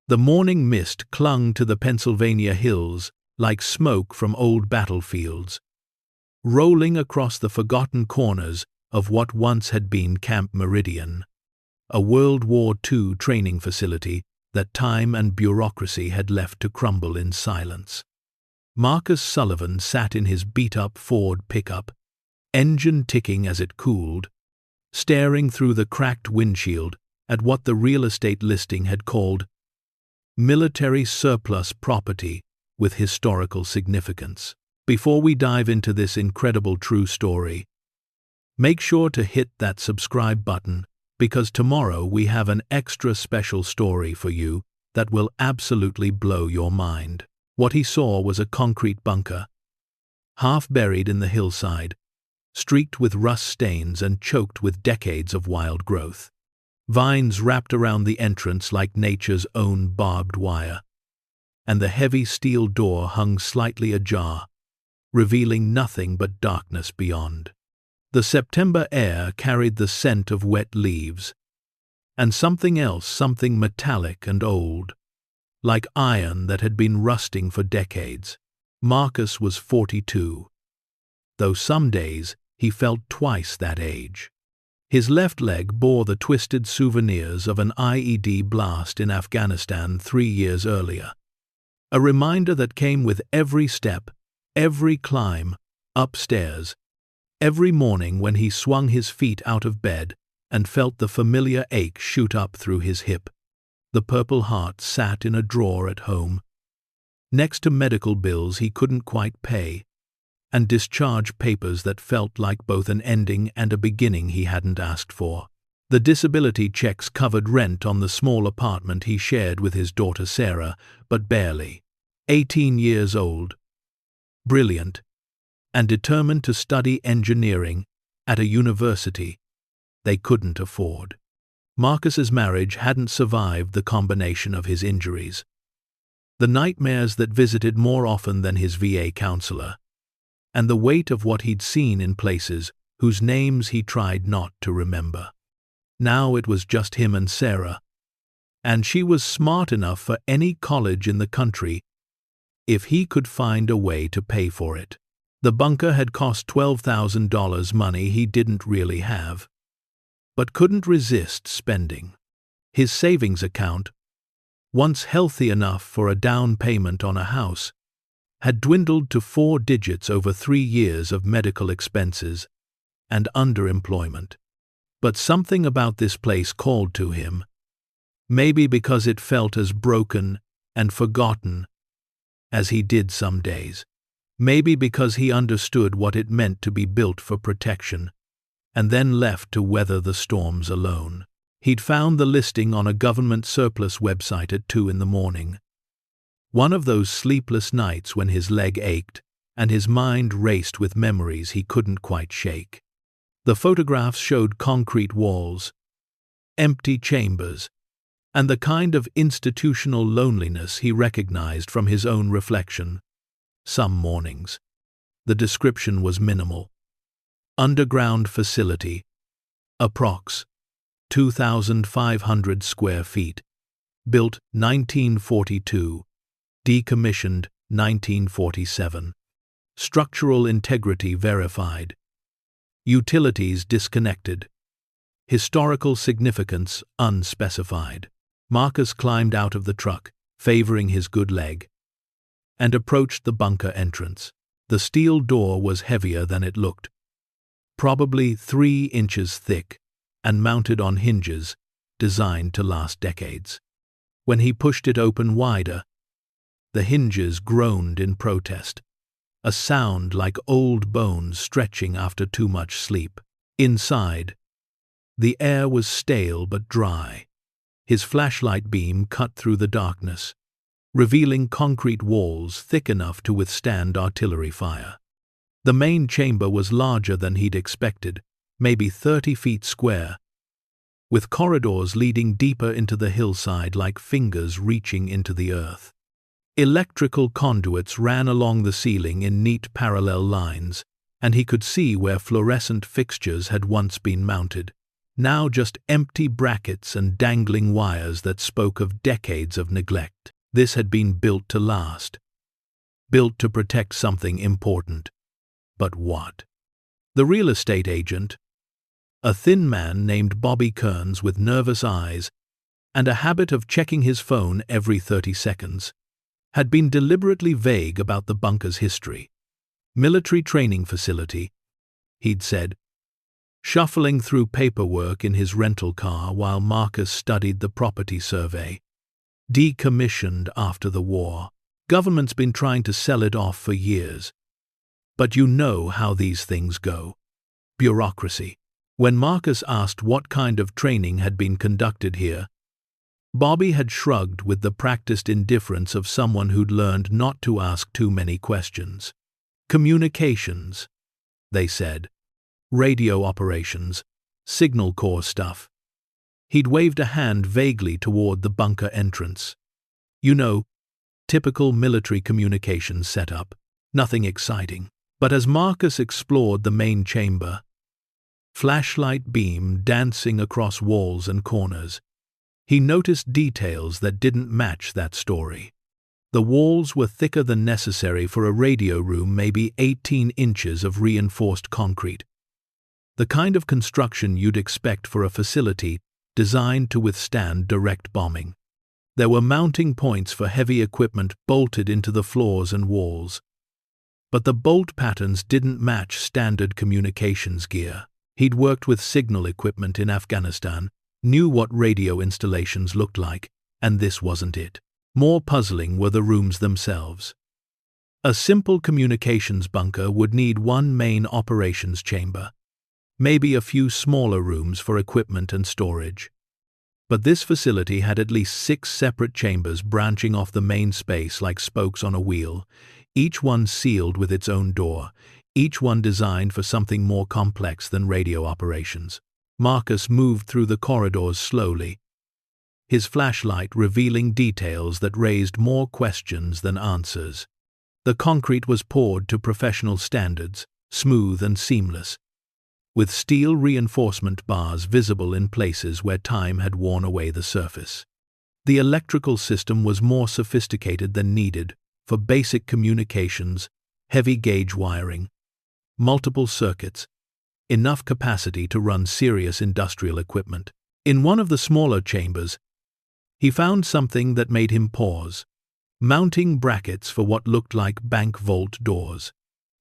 The morning mist clung to the Pennsylvania hills like smoke from old battlefields, rolling across the forgotten corners of what once had been Camp Meridian, a World War II training facility that time and bureaucracy had left to crumble in silence. Marcus Sullivan sat in his beat-up Ford pickup, engine ticking as it cooled, staring through the cracked windshield at what the real estate listing had called military surplus property with historical significance. Before we dive into this incredible true story, make sure to hit that subscribe button, because tomorrow we have an extra special story for you that will absolutely blow your mind. What he saw was a concrete bunker, half buried in the hillside, streaked with rust stains and choked with decades of wild growth. Vines wrapped around the entrance like nature's own barbed wire, and the heavy steel door hung slightly ajar, revealing nothing but darkness beyond. The September air carried the scent of wet leaves, and something else, something metallic and old, like iron that had been rusting for decades. Marcus was 42, though some days he felt twice that age. His left leg bore the twisted souvenirs of an IED blast in Afghanistan 3 years earlier, a reminder that came with every step, every climb, upstairs, every morning when he swung his feet out of bed and felt the familiar ache shoot up through his hip. The Purple Heart sat in a drawer at home, next to medical bills he couldn't quite pay, and discharge papers that felt like both an ending and a beginning he hadn't asked for. The disability checks covered rent on the small apartment he shared with his daughter Sarah, but barely. 18 years old, brilliant, and determined to study engineering at a university they couldn't afford. Marcus's marriage hadn't survived the combination of his injuries, the nightmares that visited more often than his VA counselor, and the weight of what he'd seen in places whose names he tried not to remember. Now it was just him and Sarah, and she was smart enough for any college in the country if he could find a way to pay for it. The bunker had cost $12,000, money he didn't really have, but couldn't resist spending. His savings account, once healthy enough for a down payment on a house, had dwindled to 4 digits over 3 years of medical expenses and underemployment. But something about this place called to him, maybe because it felt as broken and forgotten as he did some days. Maybe because he understood what it meant to be built for protection, and then left to weather the storms alone. He'd found the listing on a government surplus website at 2 in the morning. One of those sleepless nights when his leg ached and his mind raced with memories he couldn't quite shake. The photographs showed concrete walls, empty chambers, and the kind of institutional loneliness he recognized from his own reflection. Some mornings. The description was minimal. Underground facility, approx. 2,500 square feet, built 1942, decommissioned 1947. Structural integrity verified. Utilities disconnected. Historical significance unspecified. Marcus climbed out of the truck, favoring his good leg, and approached the bunker entrance. The steel door was heavier than it looked, probably 3 inches thick, and mounted on hinges designed to last decades. When he pushed it open wider, the hinges groaned in protest, a sound like old bones stretching after too much sleep. Inside, the air was stale but dry. His flashlight beam cut through the darkness, revealing concrete walls thick enough to withstand artillery fire. The main chamber was larger than he'd expected, maybe 30 feet square, with corridors leading deeper into the hillside like fingers reaching into the earth. Electrical conduits ran along the ceiling in neat parallel lines, and he could see where fluorescent fixtures had once been mounted, now just empty brackets and dangling wires that spoke of decades of neglect. This had been built to last, built to protect something important. But what? The real estate agent, a thin man named Bobby Kearns with nervous eyes and a habit of checking his phone every 30 seconds, had been deliberately vague about the bunker's history. Military training facility, he'd said, shuffling through paperwork in his rental car while Marcus studied the property survey. Decommissioned after the war. Government's been trying to sell it off for years. But you know how these things go. Bureaucracy. When Marcus asked what kind of training had been conducted here, Bobby had shrugged with the practiced indifference of someone who'd learned not to ask too many questions. Communications, they said. Radio operations, signal corps stuff. He'd waved a hand vaguely toward the bunker entrance. You know, typical military communications setup, nothing exciting. But as Marcus explored the main chamber, flashlight beam dancing across walls and corners, he noticed details that didn't match that story. The walls were thicker than necessary for a radio room, maybe 18 inches of reinforced concrete. The kind of construction you'd expect for a facility designed to withstand direct bombing. There were mounting points for heavy equipment bolted into the floors and walls. But the bolt patterns didn't match standard communications gear. He'd worked with signal equipment in Afghanistan, knew what radio installations looked like, and this wasn't it. More puzzling were the rooms themselves. A simple communications bunker would need one main operations chamber, maybe a few smaller rooms for equipment and storage. But this facility had at least 6 separate chambers branching off the main space like spokes on a wheel, each one sealed with its own door, each one designed for something more complex than radio operations. Marcus moved through the corridors slowly, his flashlight revealing details that raised more questions than answers. The concrete was poured to professional standards, smooth and seamless, with steel reinforcement bars visible in places where time had worn away the surface. The electrical system was more sophisticated than needed for basic communications, heavy gauge wiring, multiple circuits, enough capacity to run serious industrial equipment. In one of the smaller chambers, he found something that made him pause. Mounting brackets for what looked like bank vault doors.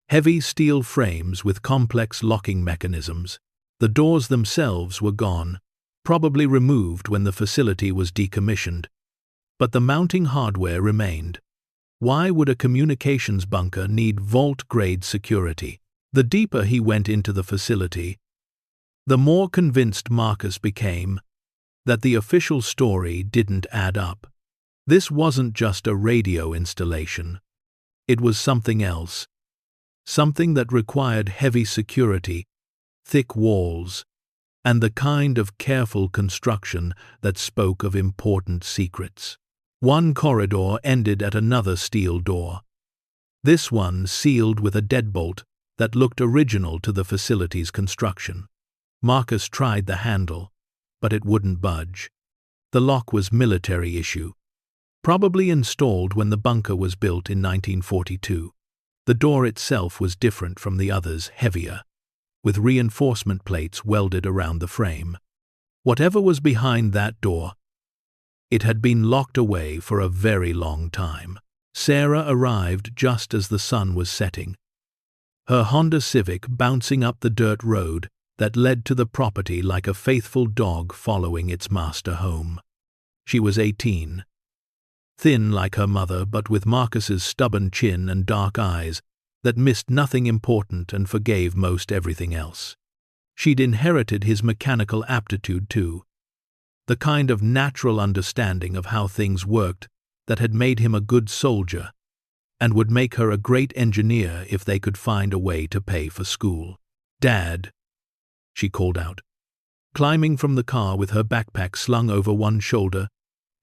Heavy steel frames with complex locking mechanisms. The doors themselves were gone, probably removed when the facility was decommissioned. But the mounting hardware remained. Why would a communications bunker need vault-grade security? The deeper he went into the facility, the more convinced Marcus became that the official story didn't add up. This wasn't just a radio installation. It was something else. Something that required heavy security, thick walls, and the kind of careful construction that spoke of important secrets. One corridor ended at another steel door. This one sealed with a deadbolt that looked original to the facility's construction. Marcus tried the handle, but it wouldn't budge. The lock was military issue, probably installed when the bunker was built in 1942. The door itself was different from the others, heavier, with reinforcement plates welded around the frame. Whatever was behind that door, it had been locked away for a very long time. Sarah arrived just as the sun was setting, her Honda Civic bouncing up the dirt road that led to the property like a faithful dog following its master home. She was 18, thin like her mother but with Marcus's stubborn chin and dark eyes that missed nothing important and forgave most everything else. She'd inherited his mechanical aptitude too, the kind of natural understanding of how things worked that had made him a good soldier and would make her a great engineer if they could find a way to pay for school. "Dad," she called out, climbing from the car with her backpack slung over one shoulder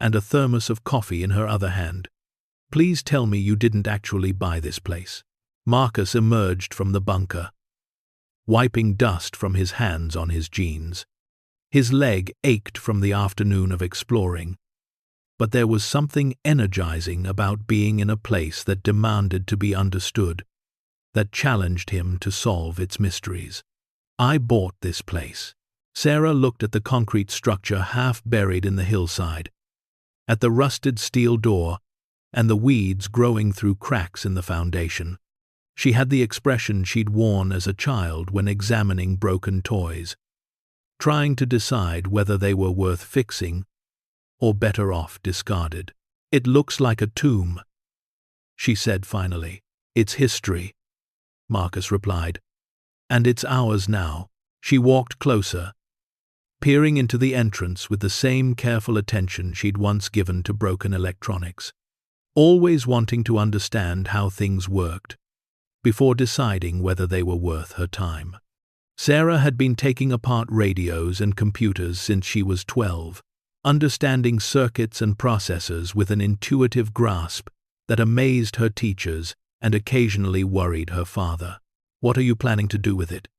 and a thermos of coffee in her other hand. "Please tell me you didn't actually buy this place." Marcus emerged from the bunker, wiping dust from his hands on his jeans. His leg ached from the afternoon of exploring, but there was something energizing about being in a place that demanded to be understood, that challenged him to solve its mysteries. I bought this place. Sarah looked at the concrete structure half buried in the hillside, at the rusted steel door and the weeds growing through cracks in the foundation. She had the expression she'd worn as a child when examining broken toys, trying to decide whether they were worth fixing or better off discarded. "It looks like a tomb," she said finally. "It's history," Marcus replied. "And it's ours now." She walked closer, peering into the entrance with the same careful attention she'd once given to broken electronics, always wanting to understand how things worked before deciding whether they were worth her time. Sarah had been taking apart radios and computers since she was 12, understanding circuits and processors with an intuitive grasp that amazed her teachers and occasionally worried her father. "What are you planning to do with it?"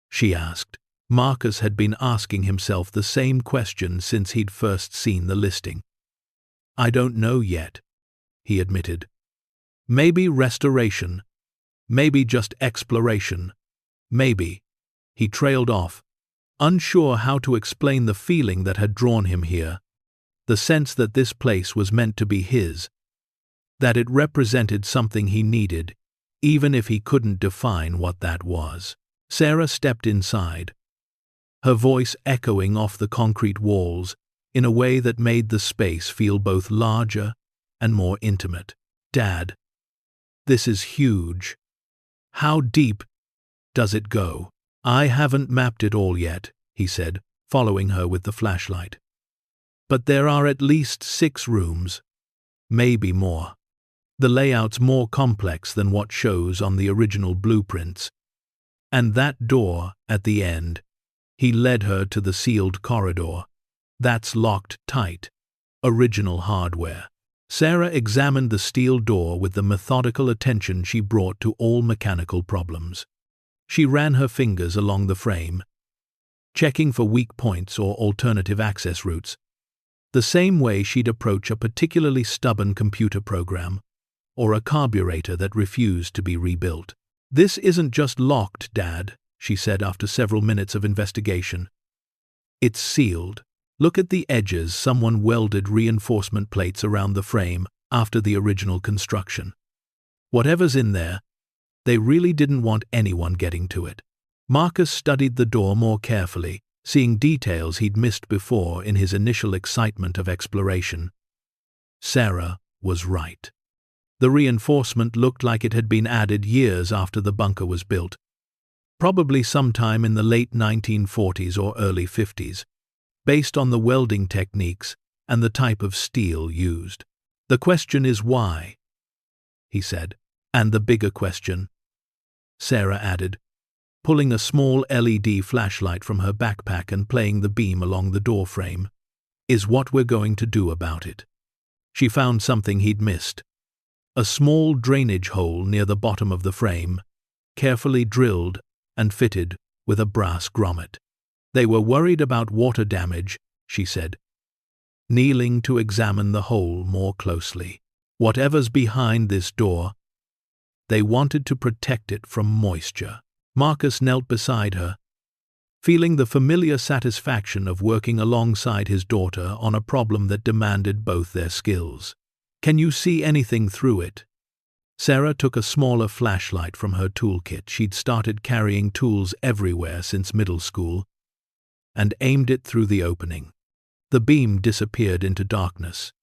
she asked. Marcus had been asking himself the same question since he'd first seen the listing. "I don't know yet," he admitted. "Maybe restoration, maybe just exploration, maybe." He trailed off, unsure how to explain the feeling that had drawn him here, the sense that this place was meant to be his, that it represented something he needed, even if he couldn't define what that was. Sarah stepped inside, her voice echoing off the concrete walls in a way that made the space feel both larger and more intimate. "Dad, this is huge. How deep does it go?" "I haven't mapped it all yet," he said, following her with the flashlight. "But there are at least 6 rooms, maybe more. The layout's more complex than what shows on the original blueprints. And that door at the end," he led her to the sealed corridor, "that's locked tight. Original hardware." Sarah examined the steel door with the methodical attention she brought to all mechanical problems. She ran her fingers along the frame, checking for weak points or alternative access routes, the same way she'd approach a particularly stubborn computer program or a carburetor that refused to be rebuilt. "This isn't just locked, Dad," she said after several minutes of investigation. "It's sealed. Look at the edges. Someone welded reinforcement plates around the frame after the original construction. Whatever's in there, they really didn't want anyone getting to it." Marcus studied the door more carefully, seeing details he'd missed before in his initial excitement of exploration. Sarah was right. The reinforcement looked like it had been added years after the bunker was built, probably sometime in the late 1940s or early 50s, based on the welding techniques and the type of steel used. "The question is why," he said. "And the bigger question," Sarah added, pulling a small LED flashlight from her backpack and playing the beam along the doorframe, "is what we're going to do about it." She found something he'd missed. A small drainage hole near the bottom of the frame, carefully drilled and fitted with a brass grommet. "They were worried about water damage," she said, kneeling to examine the hole more closely. "Whatever's behind this door, they wanted to protect it from moisture." Marcus knelt beside her, feeling the familiar satisfaction of working alongside his daughter on a problem that demanded both their skills. "Can you see anything through it?" Sarah took a smaller flashlight from her toolkit. She'd started carrying tools everywhere since middle school, and aimed it through the opening. The beam disappeared into darkness.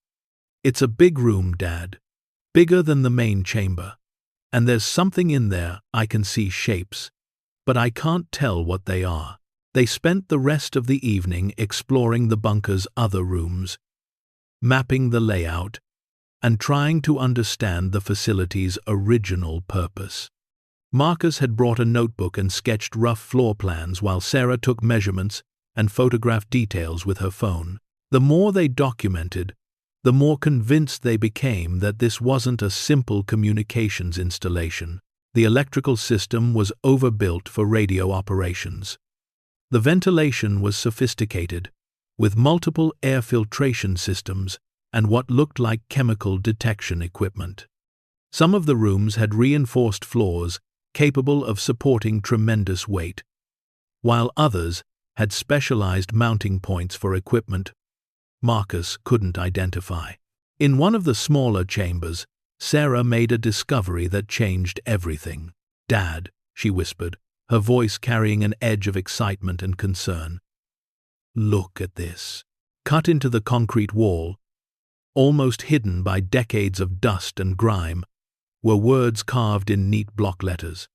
"It's a big room, Dad. Bigger than the main chamber. And there's something in there. I can see shapes, but I can't tell what they are." They spent the rest of the evening exploring the bunker's other rooms, mapping the layout, and trying to understand the facility's original purpose. Marcus had brought a notebook and sketched rough floor plans while Sarah took measurements and photographed details with her phone. The more they documented, the more convinced they became that this wasn't a simple communications installation. The electrical system was overbuilt for radio operations. The ventilation was sophisticated, with multiple air filtration systems and what looked like chemical detection equipment. Some of the rooms had reinforced floors capable of supporting tremendous weight, while others had specialized mounting points for equipment Marcus couldn't identify. In one of the smaller chambers, Sarah made a discovery that changed everything. "Dad," she whispered, her voice carrying an edge of excitement and concern. "Look at this." Cut into the concrete wall, almost hidden by decades of dust and grime, were words carved in neat block letters.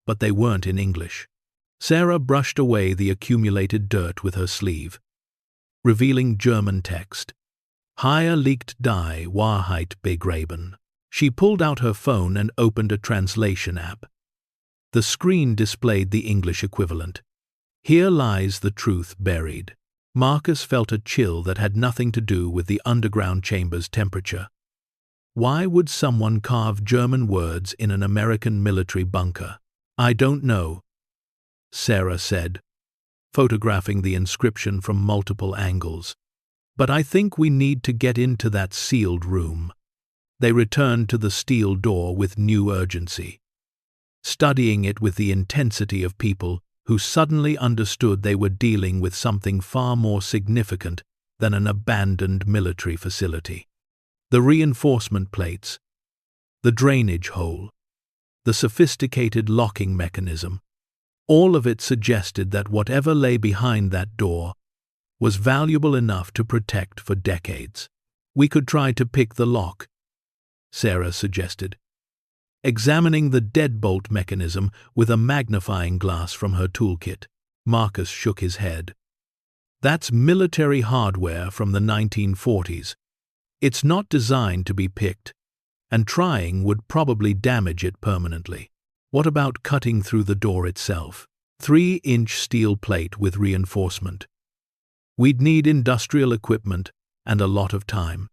But they weren't in English. Sarah brushed away the accumulated dirt with her sleeve, revealing German text. "Hier liegt die Wahrheit begraben." She pulled out her phone and opened a translation app. The screen displayed the English equivalent. "Here lies the truth buried." Marcus felt a chill that had nothing to do with the underground chamber's temperature. Why would someone carve German words in an American military bunker? "I don't know," Sarah said, photographing the inscription from multiple angles. "But I think we need to get into that sealed room." They returned to the steel door with new urgency, studying it with the intensity of people who suddenly understood they were dealing with something far more significant than an abandoned military facility. The reinforcement plates, the drainage hole, the sophisticated locking mechanism, all of it suggested that whatever lay behind that door was valuable enough to protect for decades. "We could try to pick the lock," Sarah suggested, examining the deadbolt mechanism with a magnifying glass from her toolkit. Marcus shook his head. "That's military hardware from the 1940s. It's not designed to be picked, and trying would probably damage it permanently." "What about cutting through the door itself?" 3-inch steel plate with reinforcement. "We'd need industrial equipment and a lot of time,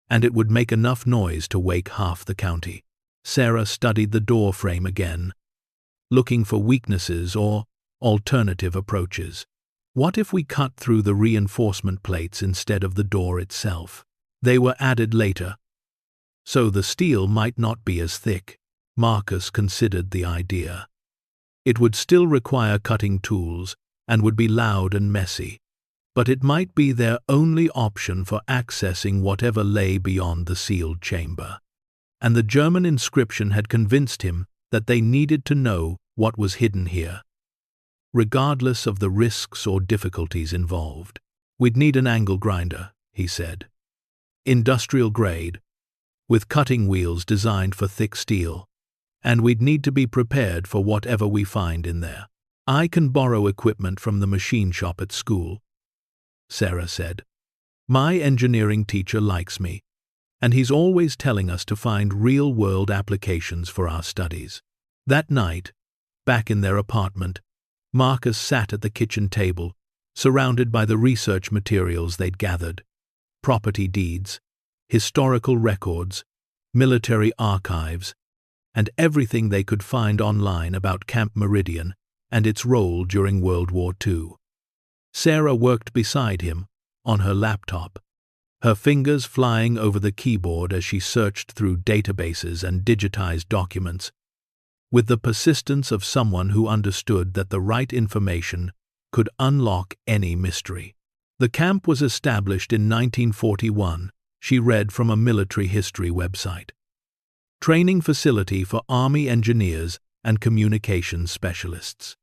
and it would make enough noise to wake half the county." Sarah studied the door frame again, looking for weaknesses or alternative approaches. "What if we cut through the reinforcement plates instead of the door itself?" They were added later, so the steel might not be as thick. Marcus considered the idea. It would still require cutting tools and would be loud and messy, but it might be their only option for accessing whatever lay beyond the sealed chamber. And the German inscription had convinced him that they needed to know what was hidden here, regardless of the risks or difficulties involved. "We'd need an angle grinder," he said. "Industrial grade, with cutting wheels designed for thick steel. And we'd need to be prepared for whatever we find in there." "I can borrow equipment from the machine shop at school," Sarah said. "My engineering teacher likes me, and he's always telling us to find real-world applications for our studies." That night, back in their apartment, Marcus sat at the kitchen table, surrounded by the research materials they'd gathered: property deeds, historical records, military archives, and everything they could find online about Camp Meridian and its role during World War II. Sarah worked beside him, on her laptop, her fingers flying over the keyboard as she searched through databases and digitized documents, with the persistence of someone who understood that the right information could unlock any mystery. The camp was established in 1941, she read from a military history website. Training facility for Army engineers and communications specialists.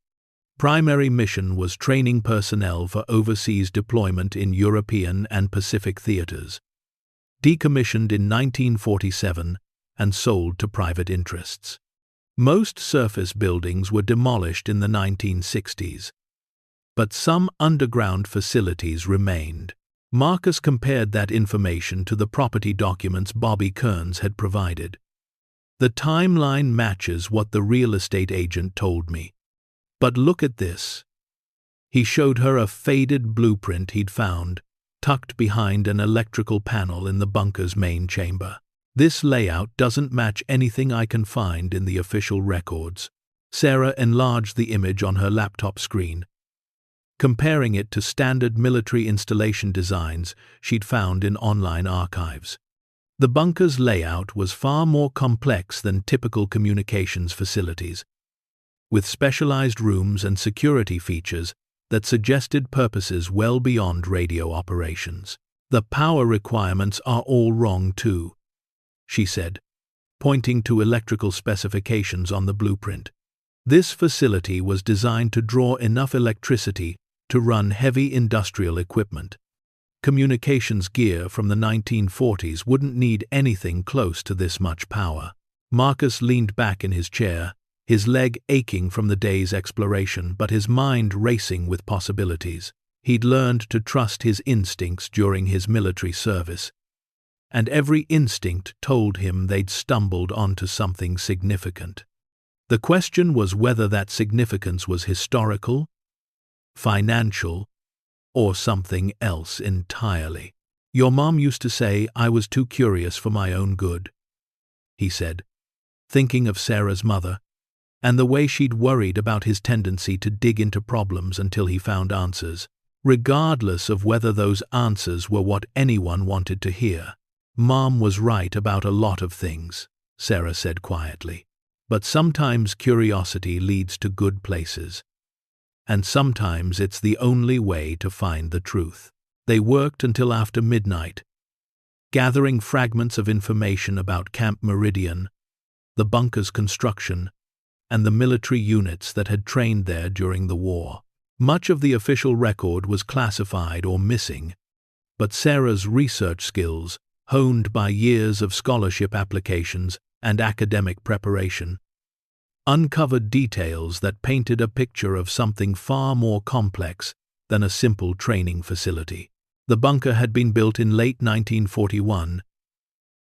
Primary mission was training personnel for overseas deployment in European and Pacific theaters. Decommissioned in 1947 and sold to private interests. Most surface buildings were demolished in the 1960s, but some underground facilities remained. Marcus compared that information to the property documents Bobby Kearns had provided. "The timeline matches what the real estate agent told me. But look at this." He showed her a faded blueprint he'd found, tucked behind an electrical panel in the bunker's main chamber. "This layout doesn't match anything I can find in the official records." Sarah enlarged the image on her laptop screen, comparing it to standard military installation designs she'd found in online archives. The bunker's layout was far more complex than typical communications facilities, with specialized rooms and security features that suggested purposes well beyond radio operations. "The power requirements are all wrong too," she said, pointing to electrical specifications on the blueprint. This facility was designed to draw enough electricity to run heavy industrial equipment. Communications gear from the 1940s wouldn't need anything close to this much power. Marcus leaned back in his chair, his leg aching from the day's exploration, but his mind racing with possibilities. He'd learned to trust his instincts during his military service, and every instinct told him they'd stumbled onto something significant. The question was whether that significance was historical, financial, or something else entirely. "Your mom used to say I was too curious for my own good," he said, thinking of Sarah's mother, and the way she'd worried about his tendency to dig into problems until he found answers, regardless of whether those answers were what anyone wanted to hear. "Mom was right about a lot of things," Sarah said quietly. "But sometimes curiosity leads to good places. And sometimes it's the only way to find the truth." They worked until after midnight, gathering fragments of information about Camp Meridian, the bunker's construction, and the military units that had trained there during the war. Much of the official record was classified or missing, but Sarah's research skills, honed by years of scholarship applications and academic preparation, uncovered details that painted a picture of something far more complex than a simple training facility. The bunker had been built in late 1941,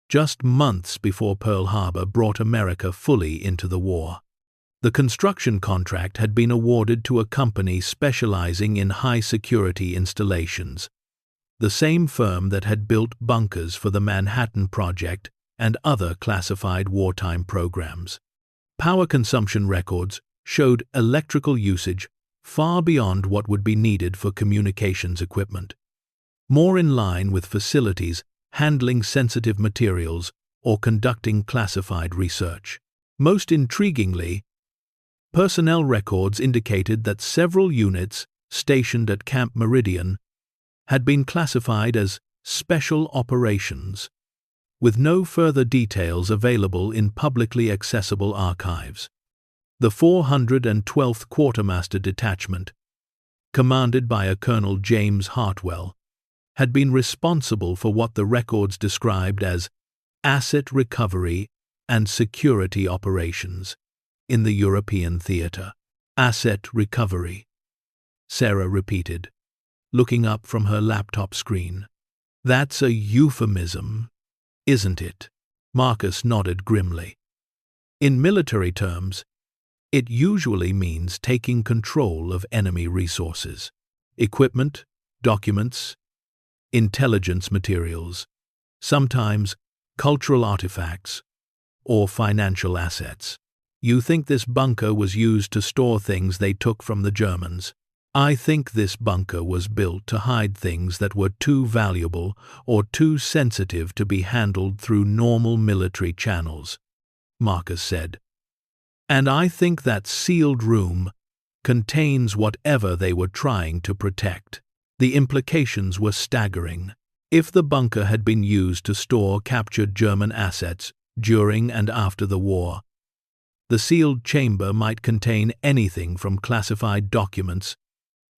just months before Pearl Harbor brought America fully into the war. The construction contract had been awarded to a company specializing in high-security installations, the same firm that had built bunkers for the Manhattan Project and other classified wartime programs. Power consumption records showed electrical usage far beyond what would be needed for communications equipment, more in line with facilities handling sensitive materials or conducting classified research. Most intriguingly, personnel records indicated that several units stationed at Camp Meridian had been classified as special operations, with no further details available in publicly accessible archives. The 412th Quartermaster Detachment, commanded by a Colonel James Hartwell, had been responsible for what the records described as asset recovery and security operations in the European theater. "Asset recovery," Sarah repeated, looking up from her laptop screen. "That's a euphemism, isn't it?" Marcus nodded grimly. "In military terms, it usually means taking control of enemy resources, equipment, documents, intelligence materials, sometimes cultural artifacts, or financial assets. You think this bunker was used to store things they took from the Germans? I think this bunker was built to hide things that were too valuable or too sensitive to be handled through normal military channels," Marcus said. "And I think that sealed room contains whatever they were trying to protect." The implications were staggering. If the bunker had been used to store captured German assets during and after the war, the sealed chamber might contain anything from classified documents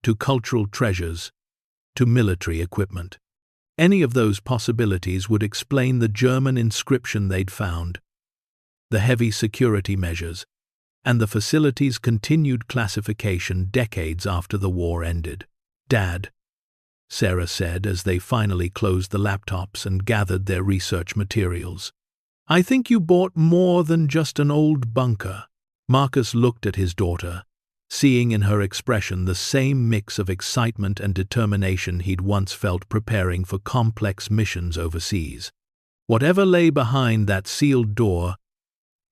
to cultural treasures to military equipment. Any of those possibilities would explain the German inscription they'd found, the heavy security measures, and the facility's continued classification decades after the war ended. "Dad," Sarah said as they finally closed the laptops and gathered their research materials, "I think you bought more than just an old bunker." Marcus looked at his daughter, seeing in her expression the same mix of excitement and determination he'd once felt preparing for complex missions overseas. Whatever lay behind that sealed door,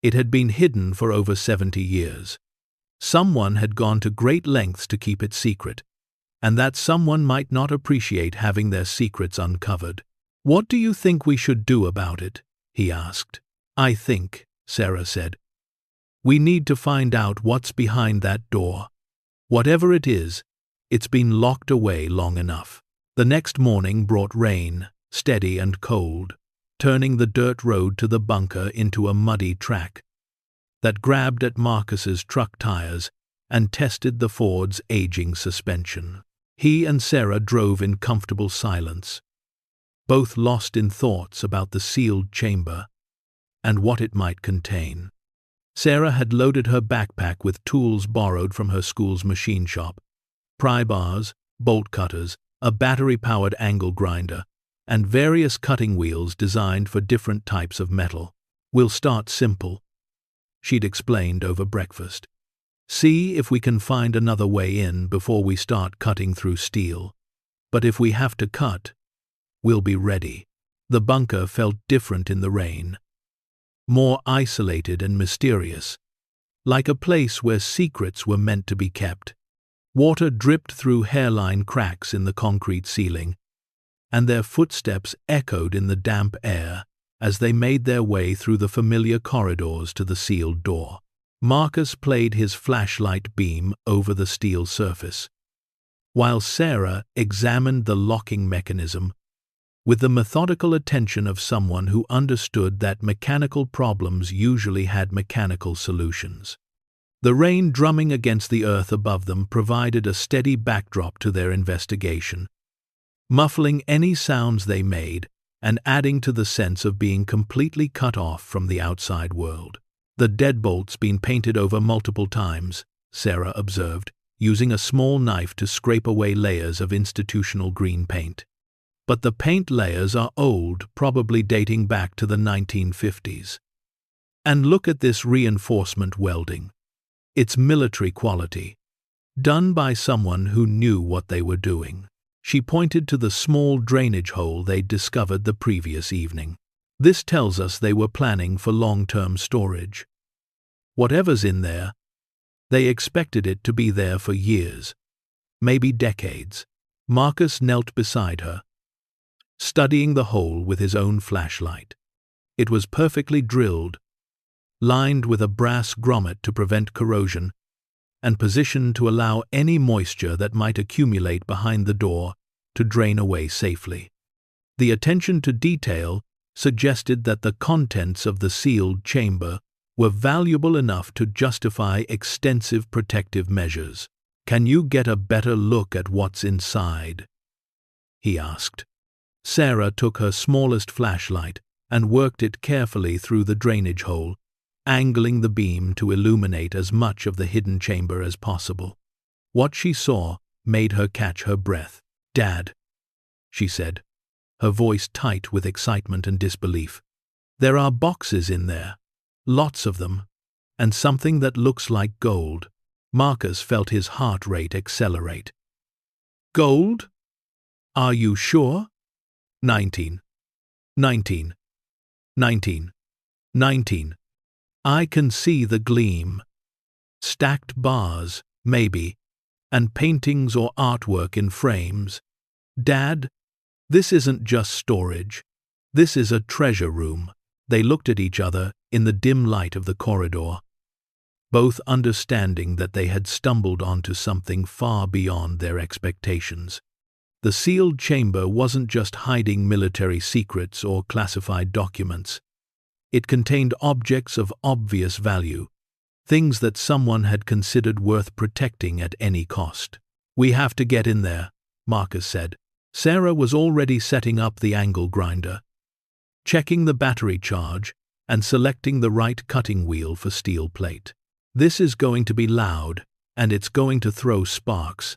it had been hidden for over 70 years. Someone had gone to great lengths to keep it secret, and that someone might not appreciate having their secrets uncovered. "What do you think we should do about it?" he asked. "I think," Sarah said, "we need to find out what's behind that door. Whatever it is, it's been locked away long enough." The next morning brought rain, steady and cold, turning the dirt road to the bunker into a muddy track that grabbed at Marcus's truck tires and tested the Ford's aging suspension. He and Sarah drove in comfortable silence, both lost in thoughts about the sealed chamber and what it might contain. Sarah had loaded her backpack with tools borrowed from her school's machine shop: pry bars, bolt cutters, a battery-powered angle grinder, and various cutting wheels designed for different types of metal. "We'll start simple," she'd explained over breakfast. "See if we can find another way in before we start cutting through steel. But if we have to cut, we'll be ready." The bunker felt different in the rain, more isolated and mysterious, like a place where secrets were meant to be kept. Water dripped through hairline cracks in the concrete ceiling, and their footsteps echoed in the damp air as they made their way through the familiar corridors to the sealed door. Marcus played his flashlight beam over the steel surface, while Sarah examined the locking mechanism with the methodical attention of someone who understood that mechanical problems usually had mechanical solutions. The rain drumming against the earth above them provided a steady backdrop to their investigation, muffling any sounds they made and adding to the sense of being completely cut off from the outside world. "The deadbolt's been painted over multiple times," Sarah observed, using a small knife to scrape away layers of institutional green paint. "But the paint layers are old, probably dating back to the 1950s. And look at this reinforcement welding. It's military quality, done by someone who knew what they were doing." She pointed to the small drainage hole they'd discovered the previous evening. "This tells us they were planning for long-term storage. Whatever's in there, they expected it to be there for years, maybe decades." Marcus knelt beside her, studying the hole with his own flashlight. It was perfectly drilled, lined with a brass grommet to prevent corrosion, and positioned to allow any moisture that might accumulate behind the door to drain away safely. The attention to detail suggested that the contents of the sealed chamber were valuable enough to justify extensive protective measures. "Can you get a better look at what's inside?" he asked. Sarah took her smallest flashlight and worked it carefully through the drainage hole, angling the beam to illuminate as much of the hidden chamber as possible. What she saw made her catch her breath. "Dad," she said, her voice tight with excitement and disbelief. "There are boxes in there, lots of them, and something that looks like gold." Marcus felt his heart rate accelerate. "Gold? Are you sure?" 19. 19. 19. 19. "I can see the gleam. Stacked bars, maybe, and paintings or artwork in frames. Dad, this isn't just storage. This is a treasure room." They looked at each other in the dim light of the corridor, both understanding that they had stumbled onto something far beyond their expectations. The sealed chamber wasn't just hiding military secrets or classified documents. It contained objects of obvious value, things that someone had considered worth protecting at any cost. "We have to get in there," Marcus said. Sarah was already setting up the angle grinder, checking the battery charge and selecting the right cutting wheel for steel plate. "This is going to be loud, and it's going to throw sparks.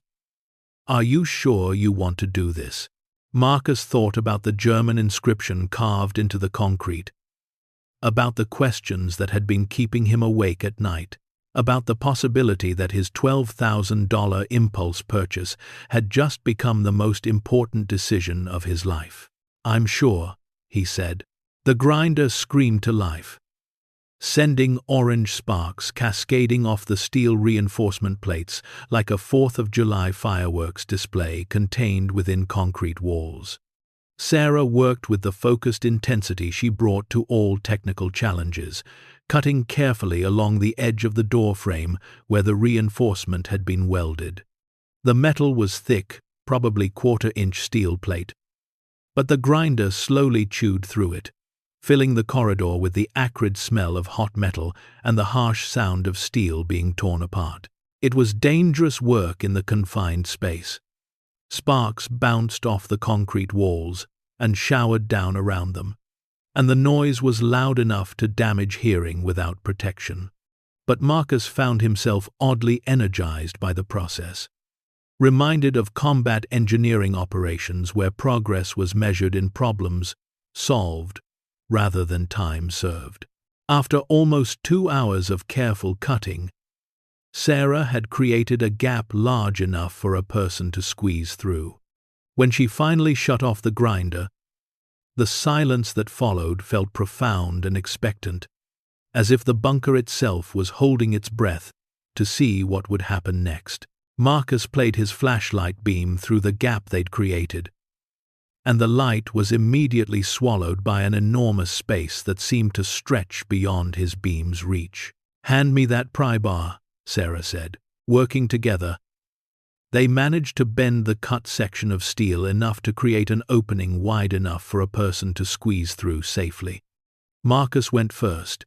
Are you sure you want to do this?" Marcus thought about the German inscription carved into the concrete, about the questions that had been keeping him awake at night, about the possibility that his $12,000 impulse purchase had just become the most important decision of his life. "I'm sure," he said. The grinder screamed to life, sending orange sparks cascading off the steel reinforcement plates like a 4th of July fireworks display contained within concrete walls. Sarah worked with the focused intensity she brought to all technical challenges, cutting carefully along the edge of the door frame where the reinforcement had been welded. The metal was thick, probably quarter-inch steel plate, but the grinder slowly chewed through it, filling the corridor with the acrid smell of hot metal and the harsh sound of steel being torn apart. It was dangerous work in the confined space. Sparks bounced off the concrete walls and showered down around them, and the noise was loud enough to damage hearing without protection. But Marcus found himself oddly energized by the process, reminded of combat engineering operations where progress was measured in problems solved rather than time served. After almost 2 hours of careful cutting, Sarah had created a gap large enough for a person to squeeze through. When she finally shut off the grinder, the silence that followed felt profound and expectant, as if the bunker itself was holding its breath to see what would happen next. Marcus played his flashlight beam through the gap they'd created, and the light was immediately swallowed by an enormous space that seemed to stretch beyond his beam's reach. "Hand me that pry bar," Sarah said. Working together, they managed to bend the cut section of steel enough to create an opening wide enough for a person to squeeze through safely. Marcus went first,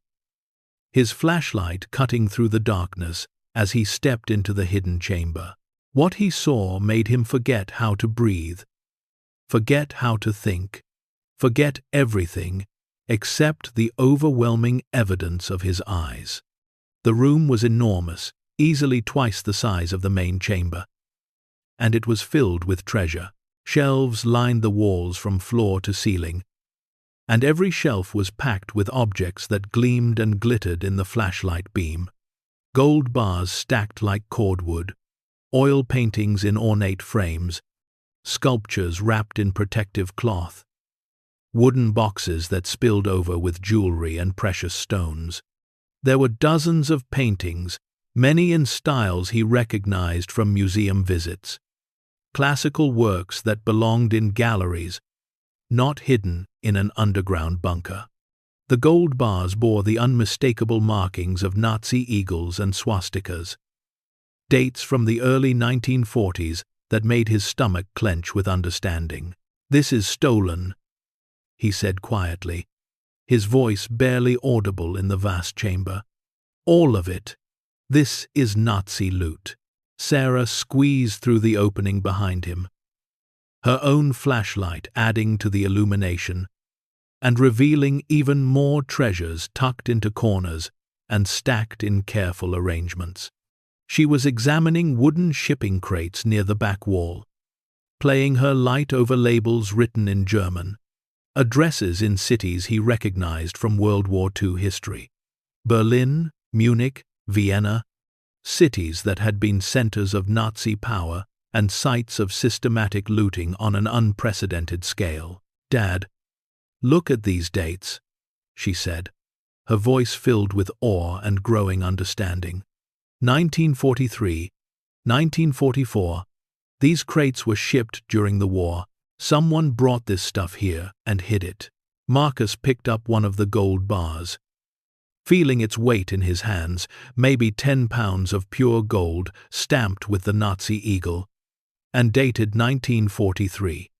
his flashlight cutting through the darkness as he stepped into the hidden chamber. What he saw made him forget how to breathe, forget how to think, forget everything except the overwhelming evidence of his eyes. The room was enormous, easily twice the size of the main chamber, and it was filled with treasure. Shelves lined the walls from floor to ceiling, and every shelf was packed with objects that gleamed and glittered in the flashlight beam. Gold bars stacked like cordwood, oil paintings in ornate frames, sculptures wrapped in protective cloth, wooden boxes that spilled over with jewelry and precious stones. There were dozens of paintings, many in styles he recognized from museum visits. Classical works that belonged in galleries, not hidden in an underground bunker. The gold bars bore the unmistakable markings of Nazi eagles and swastikas, dates from the early 1940s that made his stomach clench with understanding. "This is stolen," he said quietly, his voice barely audible in the vast chamber. "All of it. This is Nazi loot." Sarah squeezed through the opening behind him, her own flashlight adding to the illumination and revealing even more treasures tucked into corners and stacked in careful arrangements. She was examining wooden shipping crates near the back wall, playing her light over labels written in German, addresses in cities he recognized from World War II history. Berlin, Munich, Vienna, cities that had been centers of Nazi power and sites of systematic looting on an unprecedented scale. "Dad, look at these dates," she said, her voice filled with awe and growing understanding. 1943, 1944. These crates were shipped during the war. Someone brought this stuff here and hid it. Marcus picked up one of the gold bars, feeling its weight in his hands, maybe 10 pounds of pure gold stamped with the Nazi eagle, and dated 1943.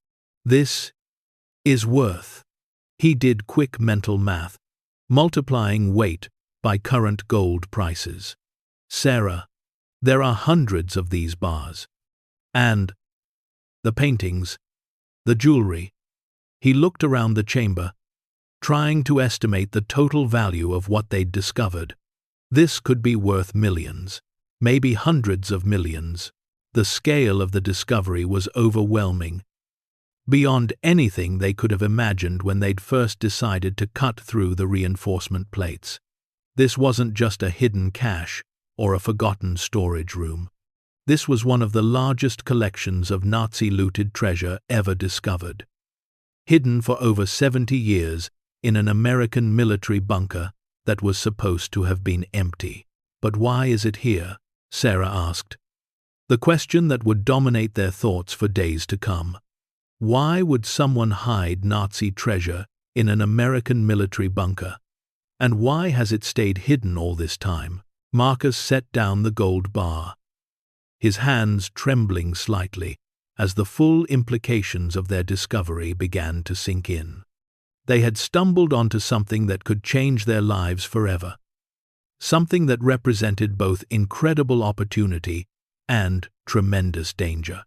"This is worth." He did quick mental math, multiplying weight by current gold prices. "Sarah, there are hundreds of these bars. And the paintings, the jewelry." He looked around the chamber, trying to estimate the total value of what they'd discovered. This could be worth millions, maybe hundreds of millions. The scale of the discovery was overwhelming, beyond anything they could have imagined when they'd first decided to cut through the reinforcement plates. This wasn't just a hidden cache or a forgotten storage room. This was one of the largest collections of Nazi-looted treasure ever discovered. Hidden for over 70 years in an American military bunker that was supposed to have been empty. But why is it here? Sarah asked. The question that would dominate their thoughts for days to come. Why would someone hide Nazi treasure in an American military bunker? And why has it stayed hidden all this time? Marcus set down the gold bar, his hands trembling slightly as the full implications of their discovery began to sink in. They had stumbled onto something that could change their lives forever. Something that represented both incredible opportunity and tremendous danger.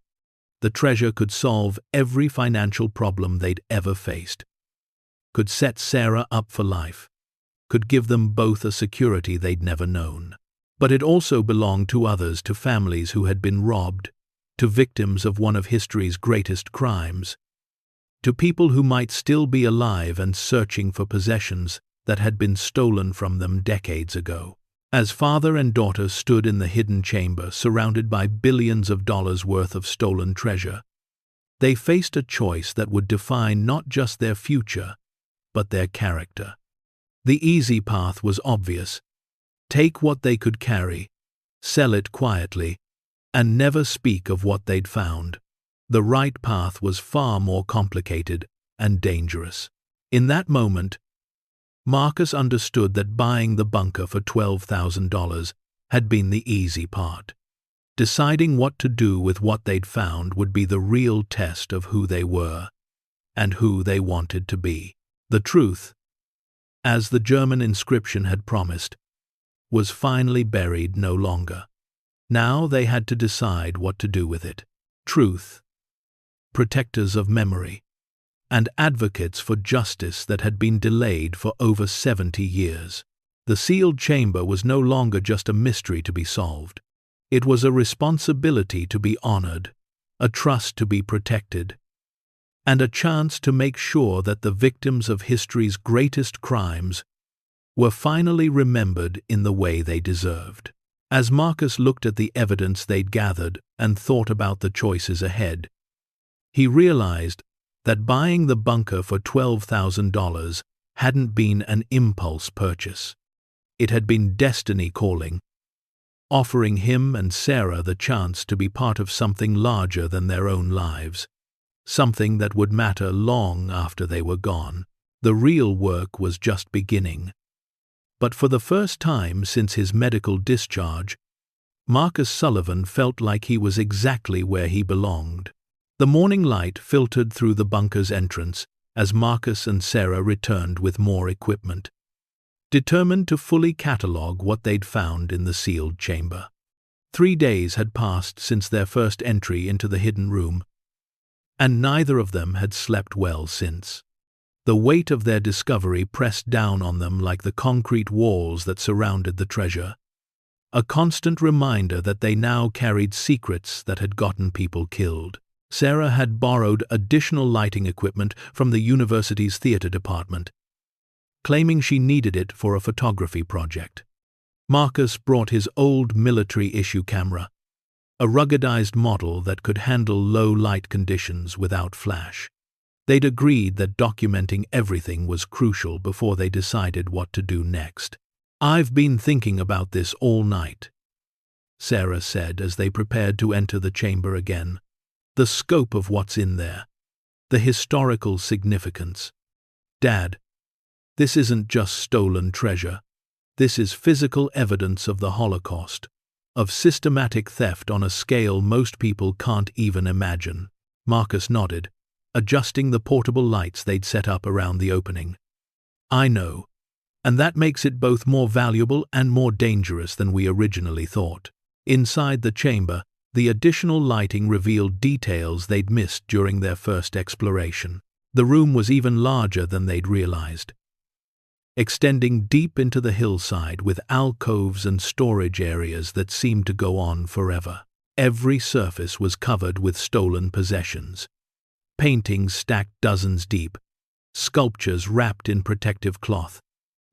The treasure could solve every financial problem they'd ever faced. Could set Sarah up for life. Could give them both a security they'd never known. But it also belonged to others, to families who had been robbed, to victims of one of history's greatest crimes, to people who might still be alive and searching for possessions that had been stolen from them decades ago. As father and daughter stood in the hidden chamber, surrounded by billions of dollars worth of stolen treasure, they faced a choice that would define not just their future, but their character. The easy path was obvious. Take what they could carry, sell it quietly, and never speak of what they'd found. The right path was far more complicated and dangerous. In that moment, Marcus understood that buying the bunker for $12,000 had been the easy part. Deciding what to do with what they'd found would be the real test of who they were and who they wanted to be. The truth, as the German inscription had promised, was finally buried no longer. Now they had to decide what to do with it. Truth, protectors of memory, and advocates for justice that had been delayed for over 70 years. The sealed chamber was no longer just a mystery to be solved. It was a responsibility to be honored, a trust to be protected, and a chance to make sure that the victims of history's greatest crimes were finally remembered in the way they deserved. As Marcus looked at the evidence they'd gathered and thought about the choices ahead, he realized that buying the bunker for $12,000 hadn't been an impulse purchase. It had been destiny calling, offering him and Sarah the chance to be part of something larger than their own lives, something that would matter long after they were gone. The real work was just beginning. But for the first time since his medical discharge, Marcus Sullivan felt like he was exactly where he belonged. The morning light filtered through the bunker's entrance as Marcus and Sarah returned with more equipment, determined to fully catalogue what they'd found in the sealed chamber. 3 days had passed since their first entry into the hidden room, and neither of them had slept well since. The weight of their discovery pressed down on them like the concrete walls that surrounded the treasure, a constant reminder that they now carried secrets that had gotten people killed. Sarah had borrowed additional lighting equipment from the university's theater department, claiming she needed it for a photography project. Marcus brought his old military-issue camera, a ruggedized model that could handle low light conditions without flash. They'd agreed that documenting everything was crucial before they decided what to do next. "I've been thinking about this all night," Sarah said as they prepared to enter the chamber again. "The scope of what's in there, the historical significance. Dad, this isn't just stolen treasure. This is physical evidence of the Holocaust, of systematic theft on a scale most people can't even imagine." Marcus nodded, adjusting the portable lights they'd set up around the opening. "I know, and that makes it both more valuable and more dangerous than we originally thought." Inside the chamber, the additional lighting revealed details they'd missed during their first exploration. The room was even larger than they'd realized, extending deep into the hillside with alcoves and storage areas that seemed to go on forever. Every surface was covered with stolen possessions. Paintings stacked dozens deep, sculptures wrapped in protective cloth,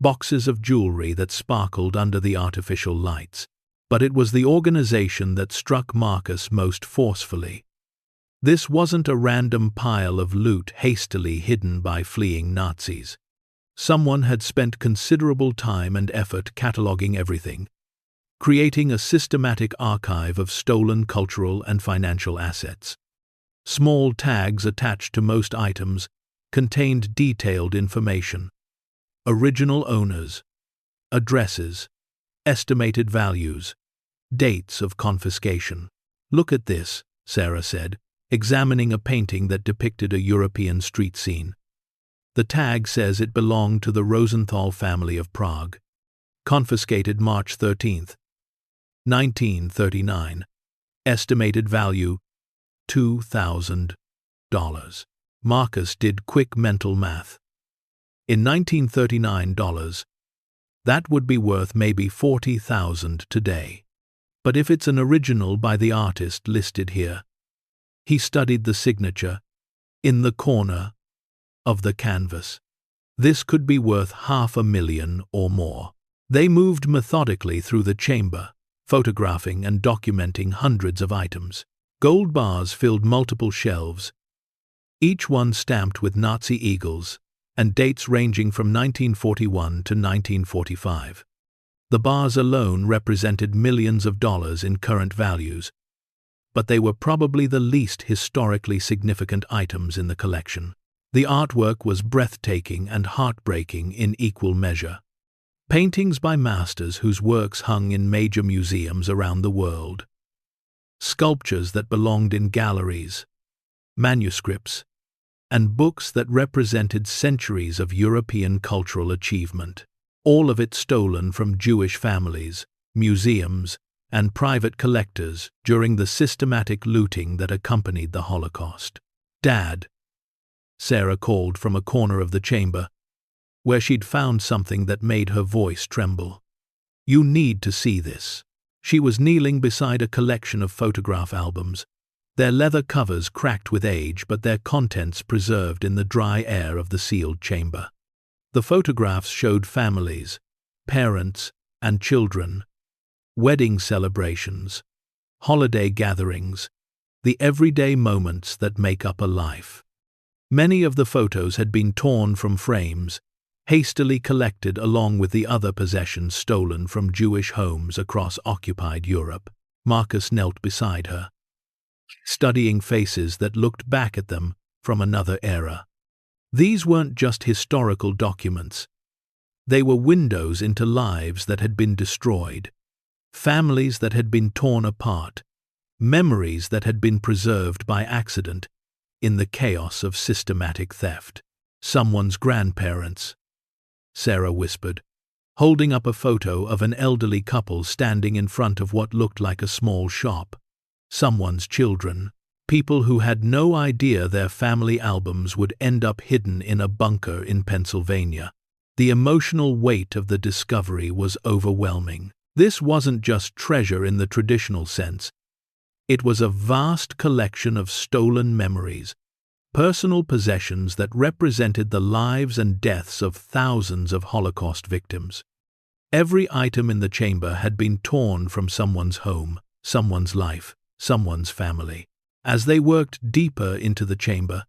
boxes of jewelry that sparkled under the artificial lights. But it was the organization that struck Marcus most forcefully. This wasn't a random pile of loot hastily hidden by fleeing Nazis. Someone had spent considerable time and effort cataloging everything, creating a systematic archive of stolen cultural and financial assets. Small tags attached to most items contained detailed information: original owners, addresses, estimated values, dates of confiscation. "Look at this," Sarah said, examining a painting that depicted a European street scene. The tag says it belonged to the Rosenthal family of Prague. Confiscated March 13, 1939. Estimated value $2,000. Marcus did quick mental math. In 1939 dollars, that would be worth maybe $40,000 today. But if it's an original by the artist listed here, he studied the signature in the corner of the canvas. This could be worth $500,000 or more. They moved methodically through the chamber, photographing and documenting hundreds of items. Gold bars filled multiple shelves, each one stamped with Nazi eagles and dates ranging from 1941 to 1945. The bars alone represented millions of dollars in current values, but they were probably the least historically significant items in the collection. The artwork was breathtaking and heartbreaking in equal measure. Paintings by masters whose works hung in major museums around the world. Sculptures that belonged in galleries, manuscripts, and books that represented centuries of European cultural achievement. All of it stolen from Jewish families, museums, and private collectors during the systematic looting that accompanied the Holocaust. "Dad," Sarah called from a corner of the chamber, where she'd found something that made her voice tremble. "You need to see this." She was kneeling beside a collection of photograph albums, their leather covers cracked with age but their contents preserved in the dry air of the sealed chamber. The photographs showed families, parents, and children, wedding celebrations, holiday gatherings, the everyday moments that make up a life. Many of the photos had been torn from frames, hastily collected along with the other possessions stolen from Jewish homes across occupied Europe. Marcus knelt beside her, studying faces that looked back at them from another era. These weren't just historical documents. They were windows into lives that had been destroyed, families that had been torn apart, memories that had been preserved by accident in the chaos of systematic theft. "Someone's grandparents," Sarah whispered, holding up a photo of an elderly couple standing in front of what looked like a small shop. "Someone's children, people who had no idea their family albums would end up hidden in a bunker in Pennsylvania." The emotional weight of the discovery was overwhelming. This wasn't just treasure in the traditional sense. It was a vast collection of stolen memories, personal possessions that represented the lives and deaths of thousands of Holocaust victims. Every item in the chamber had been torn from someone's home, someone's life, someone's family. As they worked deeper into the chamber,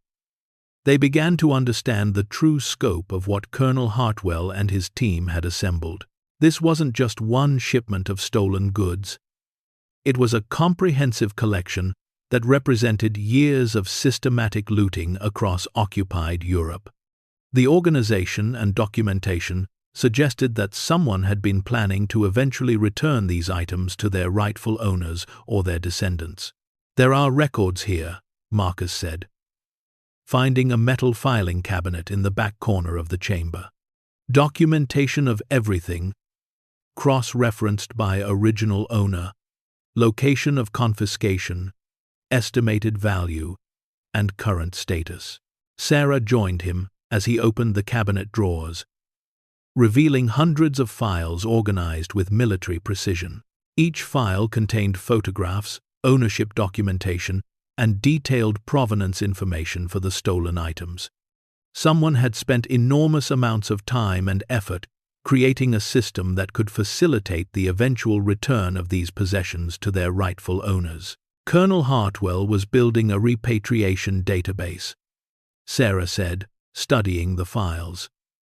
they began to understand the true scope of what Colonel Hartwell and his team had assembled. This wasn't just one shipment of stolen goods. It was a comprehensive collection that represented years of systematic looting across occupied Europe. The organization and documentation suggested that someone had been planning to eventually return these items to their rightful owners or their descendants. "There are records here," Marcus said, finding a metal filing cabinet in the back corner of the chamber. Documentation of everything, cross-referenced by original owner, location of confiscation, estimated value, and current status. Sarah joined him as he opened the cabinet drawers, revealing hundreds of files organized with military precision. Each file contained photographs, ownership documentation, and detailed provenance information for the stolen items. Someone had spent enormous amounts of time and effort creating a system that could facilitate the eventual return of these possessions to their rightful owners. Colonel Hartwell was building a repatriation database, Sarah said, studying the files.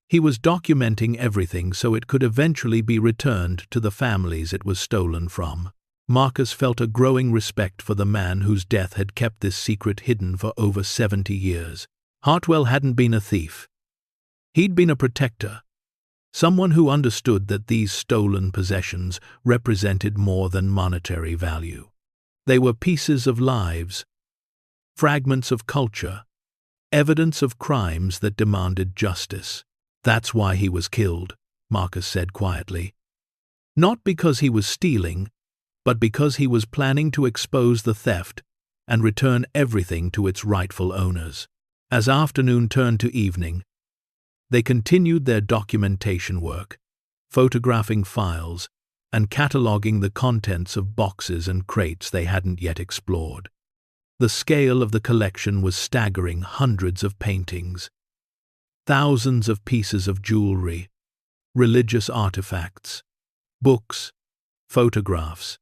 He was documenting everything so it could eventually be returned to the families it was stolen from. Marcus felt a growing respect for the man whose death had kept this secret hidden for over 70 years. Hartwell hadn't been a thief. He'd been a protector, someone who understood that these stolen possessions represented more than monetary value. They were pieces of lives, fragments of culture, evidence of crimes that demanded justice. That's why he was killed, Marcus said quietly. Not because he was stealing, but because he was planning to expose the theft and return everything to its rightful owners. As afternoon turned to evening, they continued their documentation work, photographing files and cataloging the contents of boxes and crates they hadn't yet explored. The scale of the collection was staggering: hundreds of paintings, thousands of pieces of jewelry, religious artifacts, books, photographs,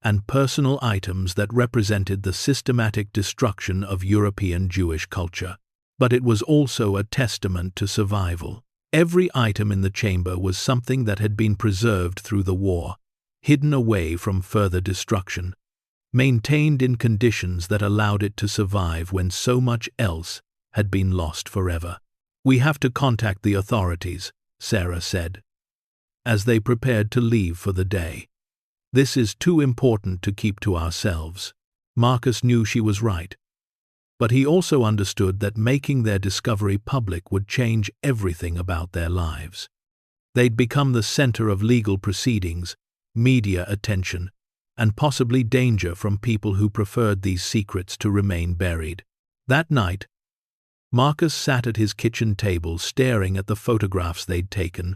and personal items that represented the systematic destruction of European Jewish culture. But it was also a testament to survival. Every item in the chamber was something that had been preserved through the war, hidden away from further destruction, maintained in conditions that allowed it to survive when so much else had been lost forever. "We have to contact the authorities," Sarah said, as they prepared to leave for the day. "This is too important to keep to ourselves." Marcus knew she was right, but he also understood that making their discovery public would change everything about their lives. They'd become the center of legal proceedings, media attention, and possibly danger from people who preferred these secrets to remain buried. That night, Marcus sat at his kitchen table staring at the photographs they'd taken,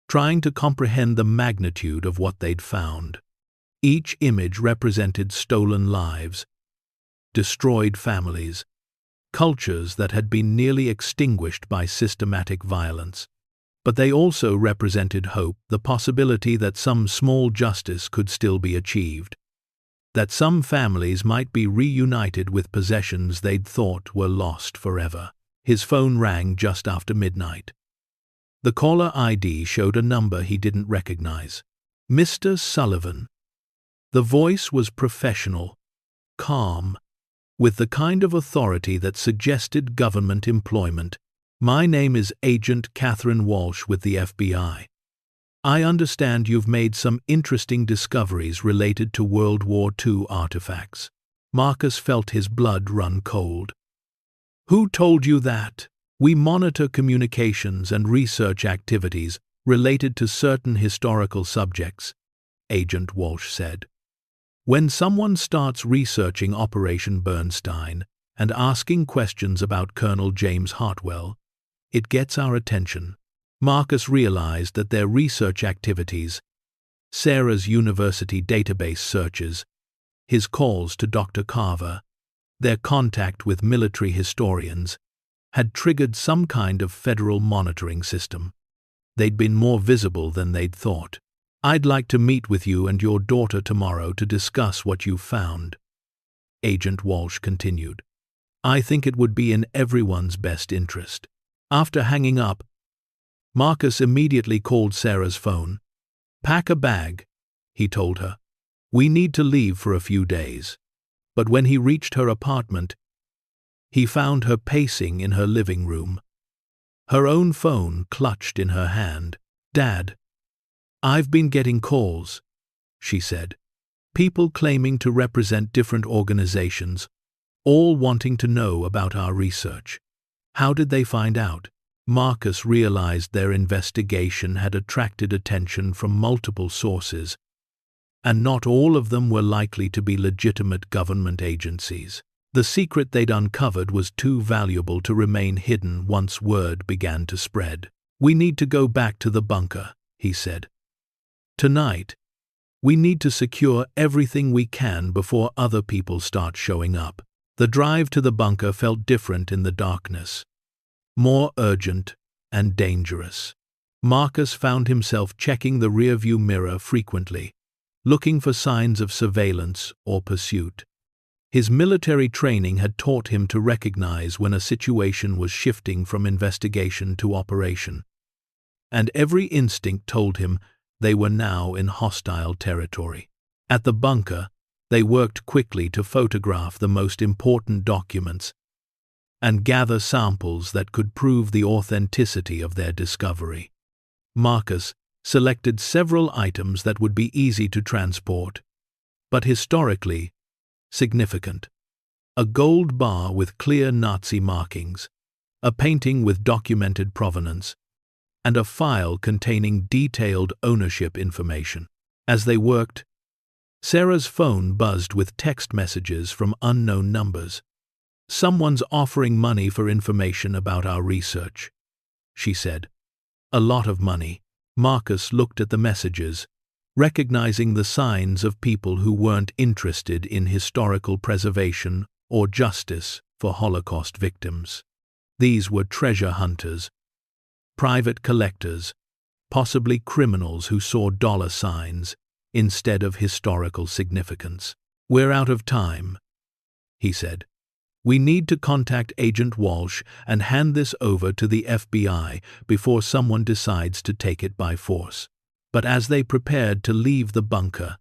trying to comprehend the magnitude of what they'd found. Each image represented stolen lives, destroyed families, cultures that had been nearly extinguished by systematic violence. But they also represented hope, the possibility that some small justice could still be achieved, that some families might be reunited with possessions they'd thought were lost forever. His phone rang just after midnight. The caller ID showed a number he didn't recognize. "Mr. Sullivan." The voice was professional, calm, with the kind of authority that suggested government employment. "My name is Agent Catherine Walsh with the FBI. I understand you've made some interesting discoveries related to World War II artifacts." Marcus felt his blood run cold. "Who told you that?" "We monitor communications and research activities related to certain historical subjects," Agent Walsh said. "When someone starts researching Operation Bernstein and asking questions about Colonel James Hartwell, it gets our attention." Marcus realized that their research activities, Sarah's university database searches, his calls to Dr. Carver, their contact with military historians, had triggered some kind of federal monitoring system. They'd been more visible than they'd thought. "I'd like to meet with you and your daughter tomorrow to discuss what you've found," Agent Walsh continued. "I think it would be in everyone's best interest." After hanging up, Marcus immediately called Sarah's phone. "Pack a bag," he told her. "We need to leave for a few days." But when he reached her apartment, he found her pacing in her living room, her own phone clutched in her hand. "Dad, I've been getting calls," she said. "People claiming to represent different organizations, all wanting to know about our research." "How did they find out?" Marcus realized their investigation had attracted attention from multiple sources, and not all of them were likely to be legitimate government agencies. The secret they'd uncovered was too valuable to remain hidden once word began to spread. "We need to go back to the bunker," he said. "Tonight, we need to secure everything we can before other people start showing up." The drive to the bunker felt different in the darkness, more urgent and dangerous. Marcus found himself checking the rearview mirror frequently, looking for signs of surveillance or pursuit. His military training had taught him to recognize when a situation was shifting from investigation to operation. and every instinct told him they were now in hostile territory. At the bunker, they worked quickly to photograph the most important documents and gather samples that could prove the authenticity of their discovery. Marcus selected several items that would be easy to transport, but historically significant. A gold bar with clear Nazi markings, a painting with documented provenance, and a file containing detailed ownership information. As they worked, Sarah's phone buzzed with text messages from unknown numbers. "Someone's offering money for information about our research," she said. "A lot of money." Marcus looked at the messages, recognizing the signs of people who weren't interested in historical preservation or justice for Holocaust victims. These were treasure hunters, private collectors, possibly criminals who saw dollar signs instead of historical significance. "We're out of time," he said. "We need to contact Agent Walsh and hand this over to the FBI before someone decides to take it by force." But as they prepared to leave the bunker,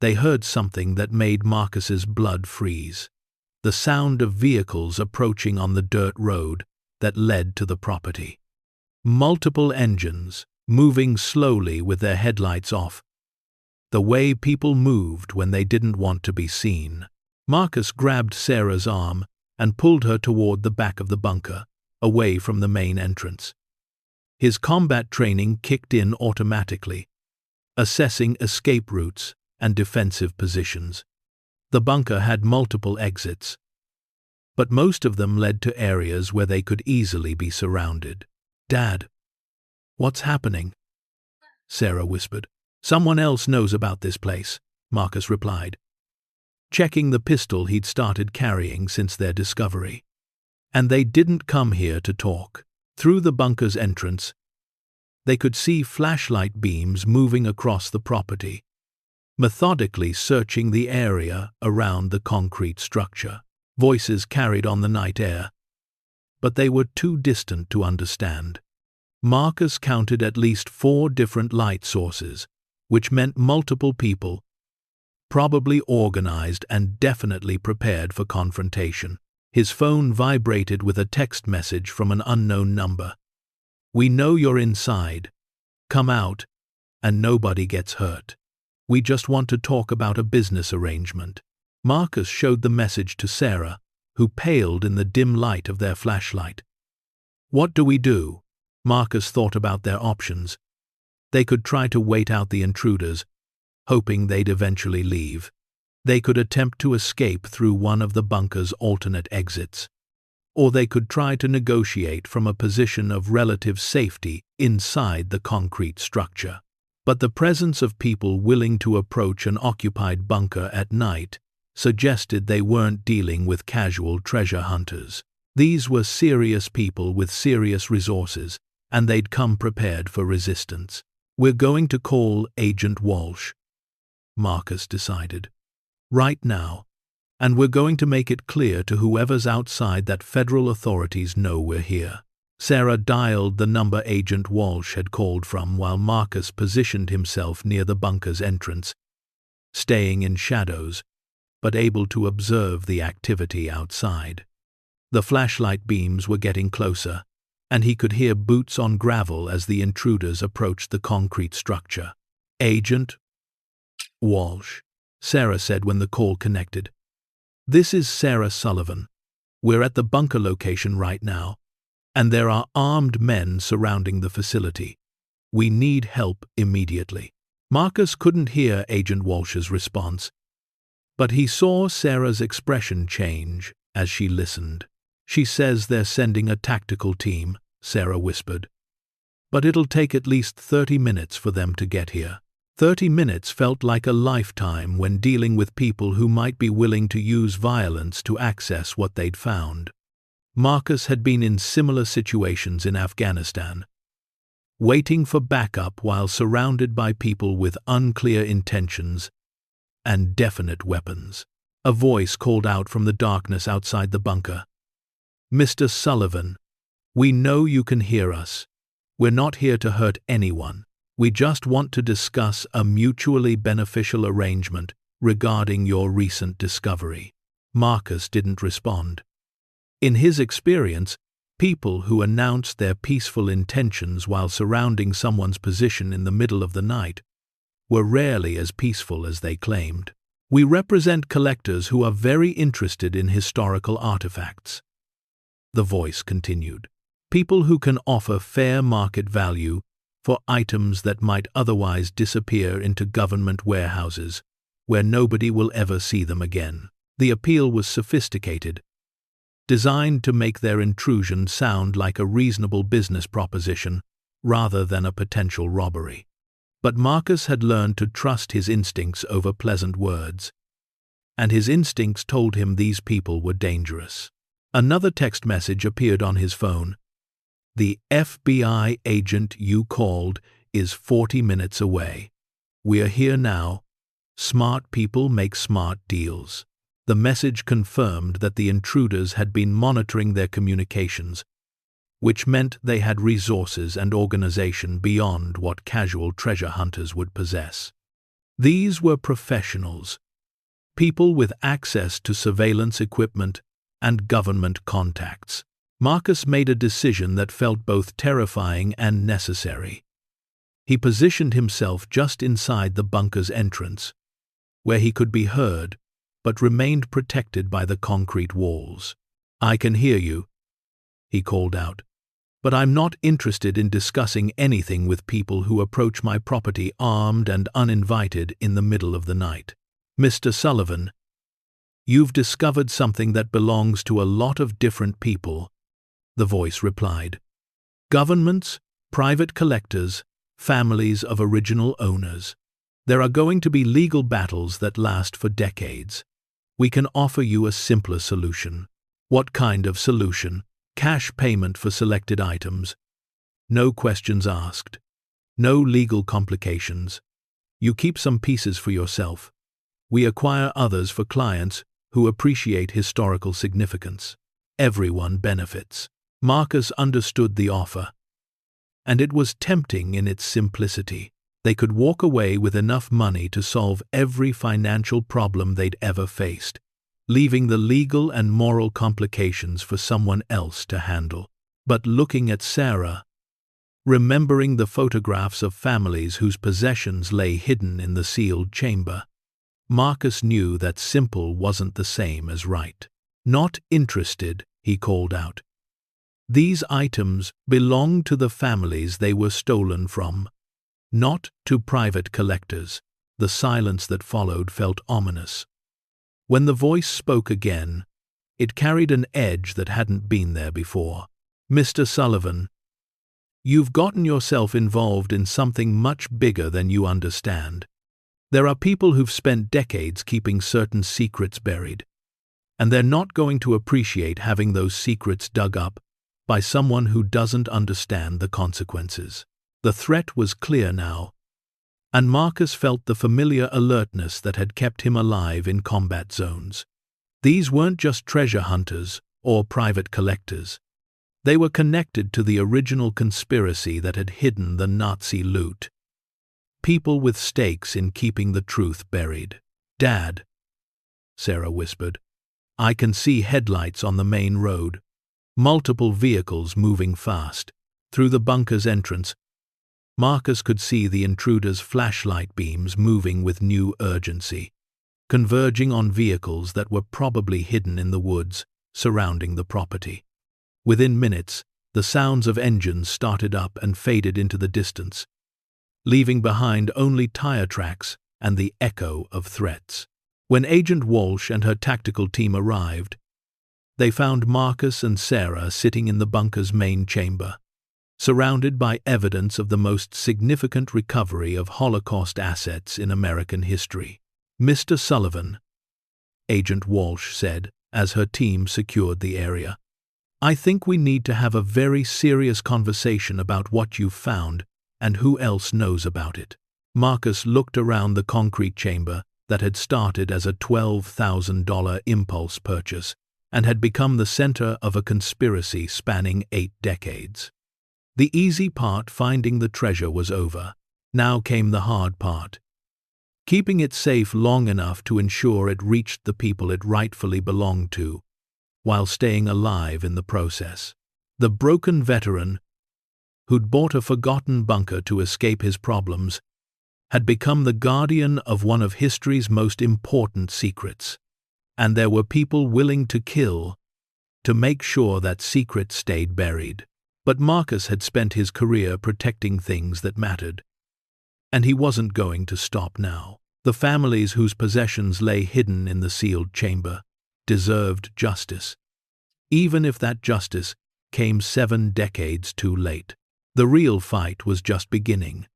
they heard something that made Marcus's blood freeze. The sound of vehicles approaching on the dirt road that led to the property. Multiple engines, moving slowly with their headlights off. The way people moved when they didn't want to be seen. Marcus grabbed Sarah's arm and pulled her toward the back of the bunker, away from the main entrance. His combat training kicked in automatically, assessing escape routes and defensive positions. The bunker had multiple exits, but most of them led to areas where they could easily be surrounded. "Dad, what's happening?" Sarah whispered. "Someone else knows about this place," Marcus replied, checking the pistol he'd started carrying since their discovery. "And they didn't come here to talk." Through the bunker's entrance, they could see flashlight beams moving across the property, methodically searching the area around the concrete structure. Voices carried on the night air, but they were too distant to understand. Marcus counted at least 4 different light sources, which meant multiple people, probably organized and definitely prepared for confrontation. His phone vibrated with a text message from an unknown number. "We know you're inside. Come out, and nobody gets hurt. We just want to talk about a business arrangement." Marcus showed the message to Sarah, who paled in the dim light of their flashlight. "What do we do?" Marcus thought about their options. They could try to wait out the intruders, hoping they'd eventually leave. They could attempt to escape through one of the bunker's alternate exits. Or they could try to negotiate from a position of relative safety inside the concrete structure. But the presence of people willing to approach an occupied bunker at night suggested they weren't dealing with casual treasure hunters. These were serious people with serious resources, and they'd come prepared for resistance. "We're going to call Agent Walsh," Marcus decided. "Right now. And we're going to make it clear to whoever's outside that federal authorities know we're here." Sarah dialed the number Agent Walsh had called from while Marcus positioned himself near the bunker's entrance, staying in shadows, but able to observe the activity outside. The flashlight beams were getting closer, and he could hear boots on gravel as the intruders approached the concrete structure. "Agent Walsh," Sarah said when the call connected. "This is Sarah Sullivan. We're at the bunker location right now, and there are armed men surrounding the facility. We need help immediately." Marcus couldn't hear Agent Walsh's response, but he saw Sarah's expression change as she listened. "She says they're sending a tactical team," Sarah whispered. "But it'll take at least 30 minutes for them to get here." 30 minutes felt like a lifetime when dealing with people who might be willing to use violence to access what they'd found. Marcus had been in similar situations in Afghanistan, waiting for backup while surrounded by people with unclear intentions and definite weapons. A voice called out from the darkness outside the bunker. "Mr. Sullivan, we know you can hear us. We're not here to hurt anyone. We just want to discuss a mutually beneficial arrangement regarding your recent discovery." Marcus didn't respond. In his experience, people who announced their peaceful intentions while surrounding someone's position in the middle of the night were rarely as peaceful as they claimed. "We represent collectors who are very interested in historical artifacts," the voice continued. "People who can offer fair market value for items that might otherwise disappear into government warehouses, where nobody will ever see them again." The appeal was sophisticated, designed to make their intrusion sound like a reasonable business proposition rather than a potential robbery. But Marcus had learned to trust his instincts over pleasant words, and his instincts told him these people were dangerous. Another text message appeared on his phone. "The FBI agent you called is 40 minutes away. We're here now. Smart people make smart deals." The message confirmed that the intruders had been monitoring their communications, which meant they had resources and organization beyond what casual treasure hunters would possess. These were professionals, people with access to surveillance equipment and government contacts. Marcus made a decision that felt both terrifying and necessary. He positioned himself just inside the bunker's entrance, where he could be heard, but remained protected by the concrete walls. "I can hear you," he called out, "but I'm not interested in discussing anything with people who approach my property armed and uninvited in the middle of the night. Mr. Sullivan, you've discovered something that belongs to a lot of different people," the voice replied. "Governments, private collectors, families of original owners. There are going to be legal battles that last for decades. We can offer you a simpler solution." "What kind of solution?" "Cash payment for selected items. No questions asked. No legal complications. You keep some pieces for yourself. We acquire others for clients who appreciate historical significance. Everyone benefits." Marcus understood the offer, and it was tempting in its simplicity. They could walk away with enough money to solve every financial problem they'd ever faced, leaving the legal and moral complications for someone else to handle. But looking at Sarah, remembering the photographs of families whose possessions lay hidden in the sealed chamber, Marcus knew that simple wasn't the same as right. "Not interested," he called out. "These items belong to the families they were stolen from, not to private collectors." The silence that followed felt ominous. When the voice spoke again, it carried an edge that hadn't been there before. "Mr. Sullivan, you've gotten yourself involved in something much bigger than you understand. There are people who've spent decades keeping certain secrets buried, and they're not going to appreciate having those secrets dug up by someone who doesn't understand the consequences." The threat was clear now, and Marcus felt the familiar alertness that had kept him alive in combat zones. These weren't just treasure hunters or private collectors. They were connected to the original conspiracy that had hidden the Nazi loot. People with stakes in keeping the truth buried. "Dad," Sarah whispered, "I can see headlights on the main road. Multiple vehicles moving fast. Through the bunker's entrance, Marcus could see the intruders' flashlight beams moving with new urgency, converging on vehicles that were probably hidden in the woods surrounding the property. Within minutes, the sounds of engines started up and faded into the distance, leaving behind only tire tracks and the echo of threats. When Agent Walsh and her tactical team arrived, they found Marcus and Sarah sitting in the bunker's main chamber, surrounded by evidence of the most significant recovery of Holocaust assets in American history. "Mr. Sullivan," Agent Walsh said as her team secured the area, "I think we need to have a very serious conversation about what you've found and who else knows about it." Marcus looked around the concrete chamber that had started as a $12,000 impulse purchase and had become the center of a conspiracy spanning 8 decades. The easy part, finding the treasure, was over. Now came the hard part. Keeping it safe long enough to ensure it reached the people it rightfully belonged to, while staying alive in the process. The broken veteran, who'd bought a forgotten bunker to escape his problems, had become the guardian of one of history's most important secrets. And there were people willing to kill to make sure that secret stayed buried. But Marcus had spent his career protecting things that mattered. And he wasn't going to stop now. The families whose possessions lay hidden in the sealed chamber deserved justice, even if that justice came 7 decades too late. The real fight was just beginning.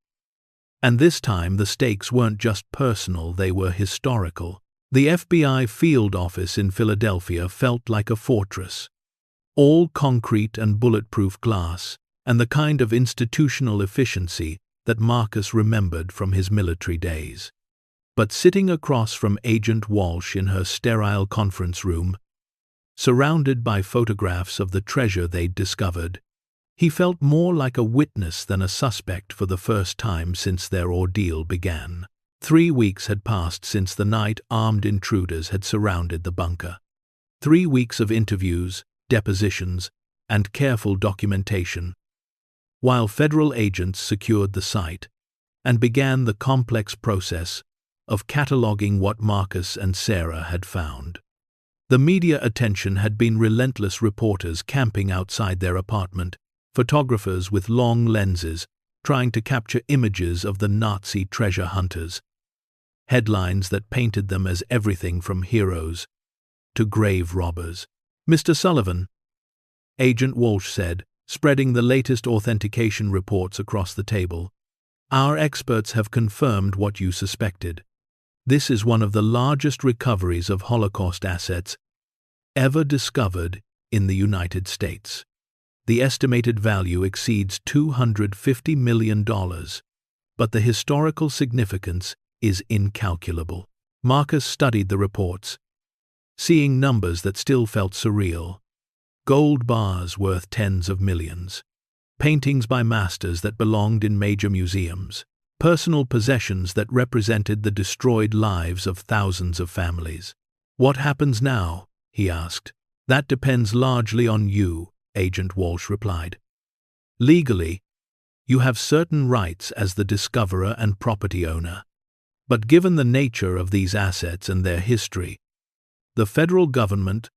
And this time the stakes weren't just personal, they were historical. The FBI field office in Philadelphia felt like a fortress. All concrete and bulletproof glass, and the kind of institutional efficiency that Marcus remembered from his military days. But sitting across from Agent Walsh in her sterile conference room, surrounded by photographs of the treasure they'd discovered, he felt more like a witness than a suspect for the first time since their ordeal began. 3 weeks had passed since the night armed intruders had surrounded the bunker. 3 weeks of interviews, depositions, and careful documentation, while federal agents secured the site and began the complex process of cataloging what Marcus and Sarah had found. The media attention had been relentless, reporters camping outside their apartment, photographers with long lenses trying to capture images of the Nazi treasure hunters, headlines that painted them as everything from heroes to grave robbers. "Mr. Sullivan," Agent Walsh said, spreading the latest authentication reports across the table, "our experts have confirmed what you suspected. This is one of the largest recoveries of Holocaust assets ever discovered in the United States. The estimated value exceeds $250 million, but the historical significance is incalculable." Marcus studied the reports, seeing numbers that still felt surreal. Gold bars worth tens of millions, paintings by masters that belonged in major museums, personal possessions that represented the destroyed lives of thousands of families. "What happens now?" he asked. "That depends largely on you," Agent Walsh replied. "Legally, you have certain rights as the discoverer and property owner. But given the nature of these assets and their history, the federal government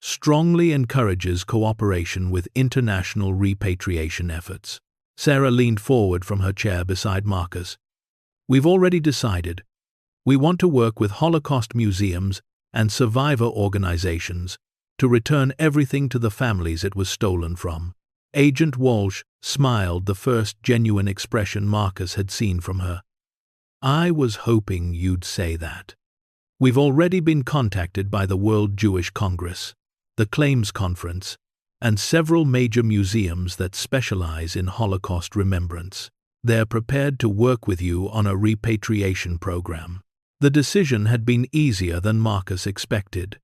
strongly encourages cooperation with international repatriation efforts." Sarah leaned forward from her chair beside Marcus. "We've already decided. We want to work with Holocaust museums and survivor organizations to return everything to the families it was stolen from." Agent Walsh smiled, the first genuine expression Marcus had seen from her. "I was hoping you'd say that. We've already been contacted by the World Jewish Congress, the Claims Conference, and several major museums that specialize in Holocaust remembrance. They're prepared to work with you on a repatriation program." The decision had been easier than Marcus expected.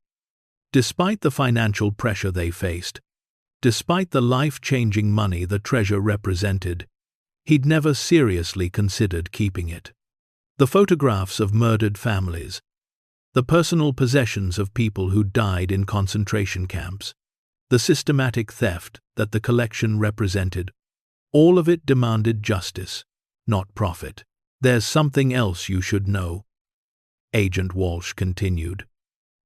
Despite the financial pressure they faced, despite the life-changing money the treasure represented, he'd never seriously considered keeping it. The photographs of murdered families, the personal possessions of people who died in concentration camps, the systematic theft that the collection represented, all of it demanded justice, not profit. "There's something else you should know," Agent Walsh continued.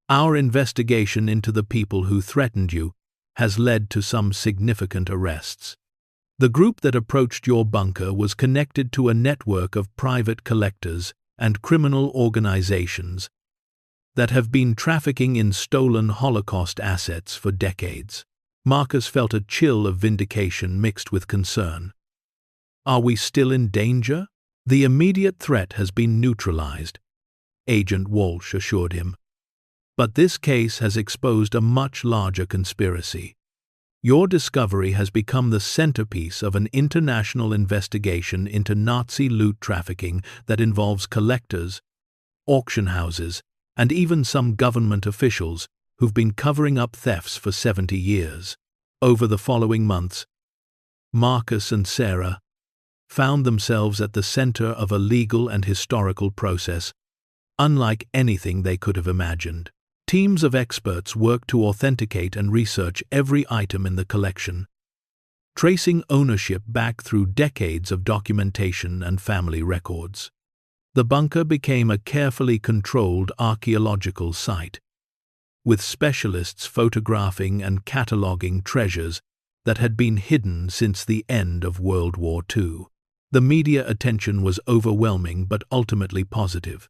"Our investigation into the people who threatened you has led to some significant arrests. The group that approached your bunker was connected to a network of private collectors and criminal organizations that have been trafficking in stolen Holocaust assets for decades." Marcus felt a chill of vindication mixed with concern. "Are we still in danger?" "The immediate threat has been neutralized," Agent Walsh assured him. "But this case has exposed a much larger conspiracy. Your discovery has become the centerpiece of an international investigation into Nazi loot trafficking that involves collectors, auction houses, and even some government officials who've been covering up thefts for 70 years. Over the following months, Marcus and Sarah, found themselves at the center of a legal and historical process, unlike anything they could have imagined. Teams of experts worked to authenticate and research every item in the collection, tracing ownership back through decades of documentation and family records. The bunker became a carefully controlled archaeological site, with specialists photographing and cataloging treasures that had been hidden since the end of World War II. The media attention was overwhelming but ultimately positive.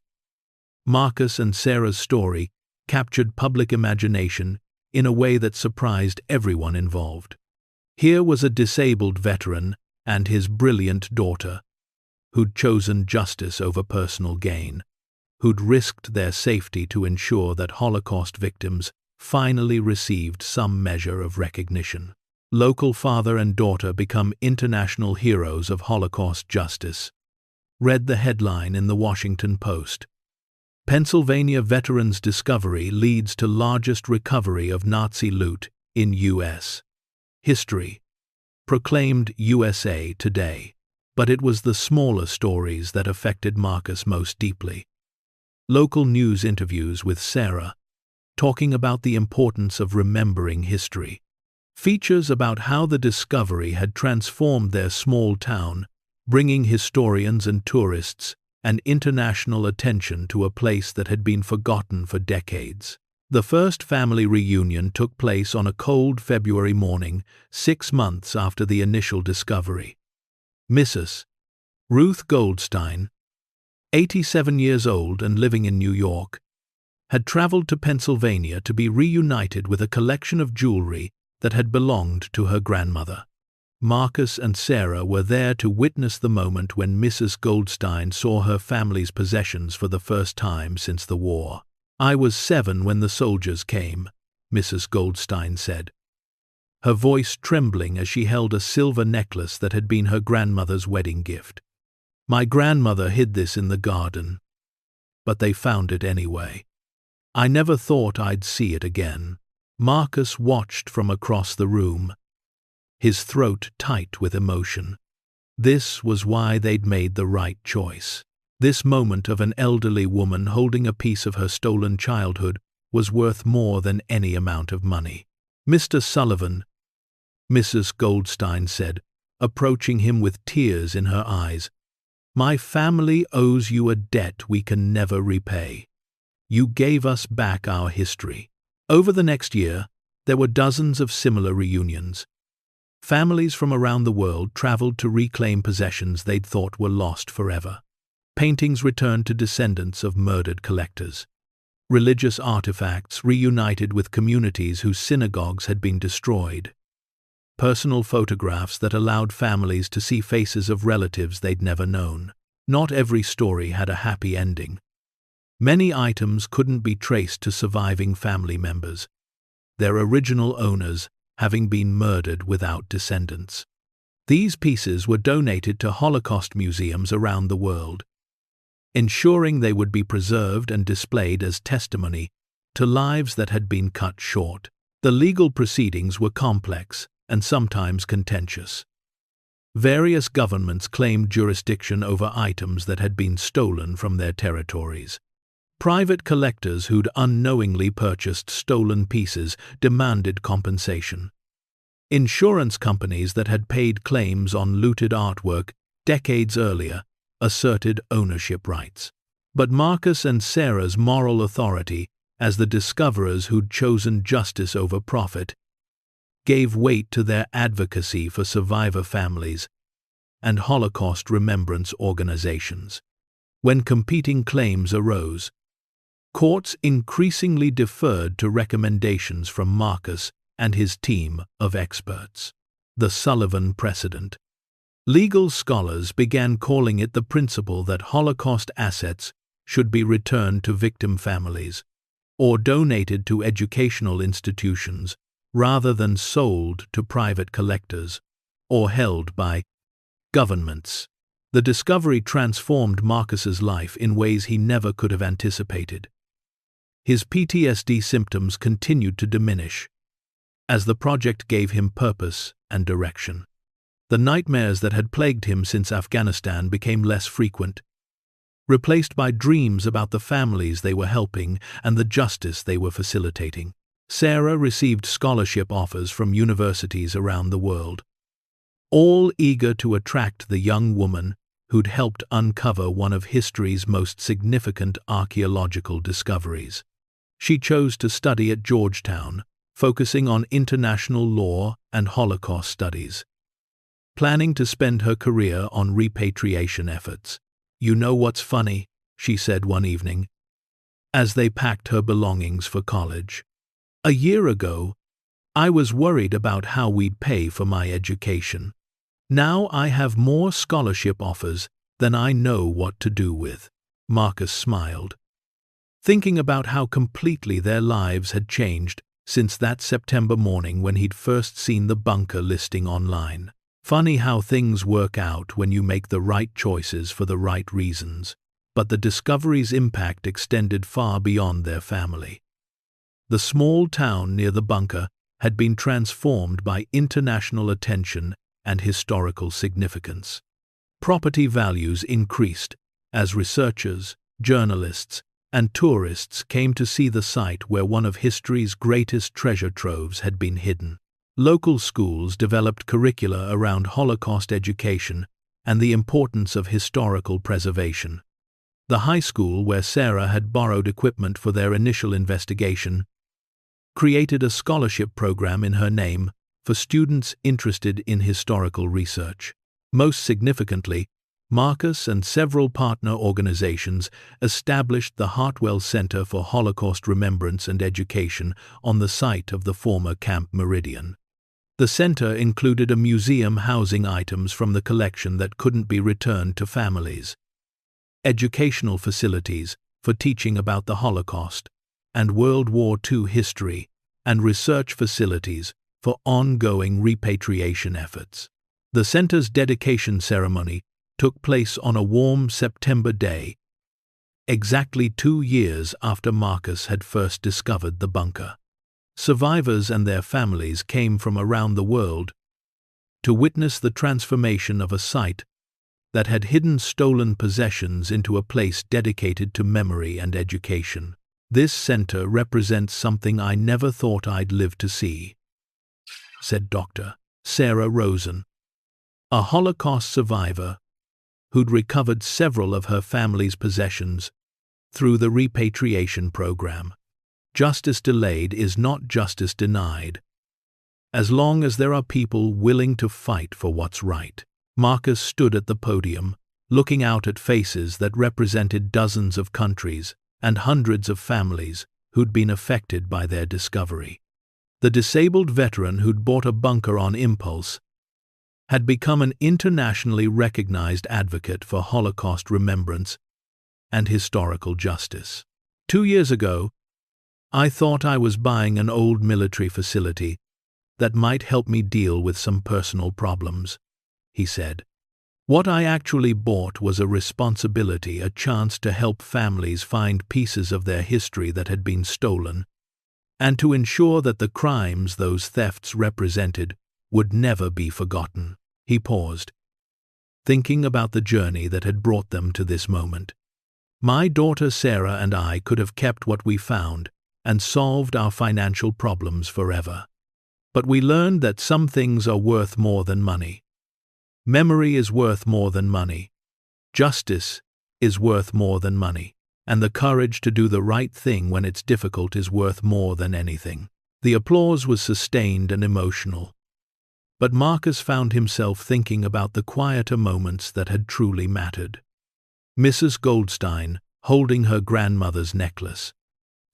Marcus and Sarah's story captured public imagination in a way that surprised everyone involved. Here was a disabled veteran and his brilliant daughter, who'd chosen justice over personal gain, who'd risked their safety to ensure that Holocaust victims finally received some measure of recognition. Local father and daughter become international heroes of Holocaust justice. Read the headline in the Washington Post. Pennsylvania veterans' discovery leads to largest recovery of Nazi loot in U.S. history. Proclaimed USA Today. But it was the smaller stories that affected Marcus most deeply. Local news interviews with Sarah, talking about the importance of remembering history. Features about how the discovery had transformed their small town, bringing historians and tourists and international attention to a place that had been forgotten for decades. The first family reunion took place on a cold February morning, 6 months after the initial discovery. Mrs. Ruth Goldstein, 87 years old and living in New York, had traveled to Pennsylvania to be reunited with a collection of jewelry that had belonged to her grandmother. Marcus and Sarah were there to witness the moment when Mrs. Goldstein saw her family's possessions for the first time since the war. "I was 7 when the soldiers came," Mrs. Goldstein said, her voice trembling as she held a silver necklace that had been her grandmother's wedding gift. "My grandmother hid this in the garden, but they found it anyway. I never thought I'd see it again." Marcus watched from across the room, his throat tight with emotion. This was why they'd made the right choice. This moment of an elderly woman holding a piece of her stolen childhood was worth more than any amount of money. "Mr. Sullivan," Mrs. Goldstein said, approaching him with tears in her eyes, "my family owes you a debt we can never repay. You gave us back our history." Over the next year, there were dozens of similar reunions. Families from around the world traveled to reclaim possessions they'd thought were lost forever. Paintings returned to descendants of murdered collectors. Religious artifacts reunited with communities whose synagogues had been destroyed. Personal photographs that allowed families to see faces of relatives they'd never known. Not every story had a happy ending. Many items couldn't be traced to surviving family members, their original owners having been murdered without descendants. These pieces were donated to Holocaust museums around the world, ensuring they would be preserved and displayed as testimony to lives that had been cut short. The legal proceedings were complex and sometimes contentious. Various governments claimed jurisdiction over items that had been stolen from their territories. Private collectors who'd unknowingly purchased stolen pieces demanded compensation. Insurance companies that had paid claims on looted artwork decades earlier asserted ownership rights. But Marcus and Sarah's moral authority, as the discoverers who'd chosen justice over profit, gave weight to their advocacy for survivor families and Holocaust remembrance organizations. When competing claims arose, courts increasingly deferred to recommendations from Marcus and his team of experts. The Sullivan precedent. Legal scholars began calling it the principle that Holocaust assets should be returned to victim families or donated to educational institutions rather than sold to private collectors or held by governments. The discovery transformed Marcus's life in ways he never could have anticipated. His PTSD symptoms continued to diminish as the project gave him purpose and direction. The nightmares that had plagued him since Afghanistan became less frequent, replaced by dreams about the families they were helping and the justice they were facilitating. Sarah received scholarship offers from universities around the world, all eager to attract the young woman who'd helped uncover one of history's most significant archaeological discoveries. She chose to study at Georgetown, focusing on international law and Holocaust studies, planning to spend her career on repatriation efforts. "You know what's funny?" she said one evening, as they packed her belongings for college. "A year ago, I was worried about how we'd pay for my education. Now I have more scholarship offers than I know what to do with." Marcus smiled, thinking about how completely their lives had changed since that September morning when he'd first seen the bunker listing online. Funny how things work out when you make the right choices for the right reasons. But the discovery's impact extended far beyond their family. The small town near the bunker had been transformed by international attention and historical significance. Property values increased as researchers, journalists, and tourists came to see the site where one of history's greatest treasure troves had been hidden. Local schools developed curricula around Holocaust education and the importance of historical preservation. The high school where Sarah had borrowed equipment for their initial investigation created a scholarship program in her name for students interested in historical research. Most significantly, Marcus and several partner organizations established the Hartwell Center for Holocaust Remembrance and Education on the site of the former Camp Meridian. The center included a museum housing items from the collection that couldn't be returned to families, educational facilities for teaching about the Holocaust and World War II history, and research facilities for ongoing repatriation efforts. The center's dedication ceremony took place on a warm September day, exactly 2 years after Marcus had first discovered the bunker. Survivors and their families came from around the world to witness the transformation of a site that had hidden stolen possessions into a place dedicated to memory and education. "This center represents something I never thought I'd live to see," said Dr. Sarah Rosen, a Holocaust survivor who'd recovered several of her family's possessions through the repatriation program. "Justice delayed is not justice denied, as long as there are people willing to fight for what's right." Marcus stood at the podium, looking out at faces that represented dozens of countries and hundreds of families who'd been affected by their discovery. The disabled veteran who'd bought a bunker on impulse had become an internationally recognized advocate for Holocaust remembrance and historical justice. 2 years ago, I thought I was buying an old military facility that might help me deal with some personal problems," he said. "What I actually bought was a responsibility, a chance to help families find pieces of their history that had been stolen, and to ensure that the crimes those thefts represented would never be forgotten." He paused, thinking about the journey that had brought them to this moment. "My daughter Sarah and I could have kept what we found and solved our financial problems forever. But we learned that some things are worth more than money. Memory is worth more than money. Justice is worth more than money. And the courage to do the right thing when it's difficult is worth more than anything." The applause was sustained and emotional. But Marcus found himself thinking about the quieter moments that had truly mattered. Mrs. Goldstein holding her grandmother's necklace.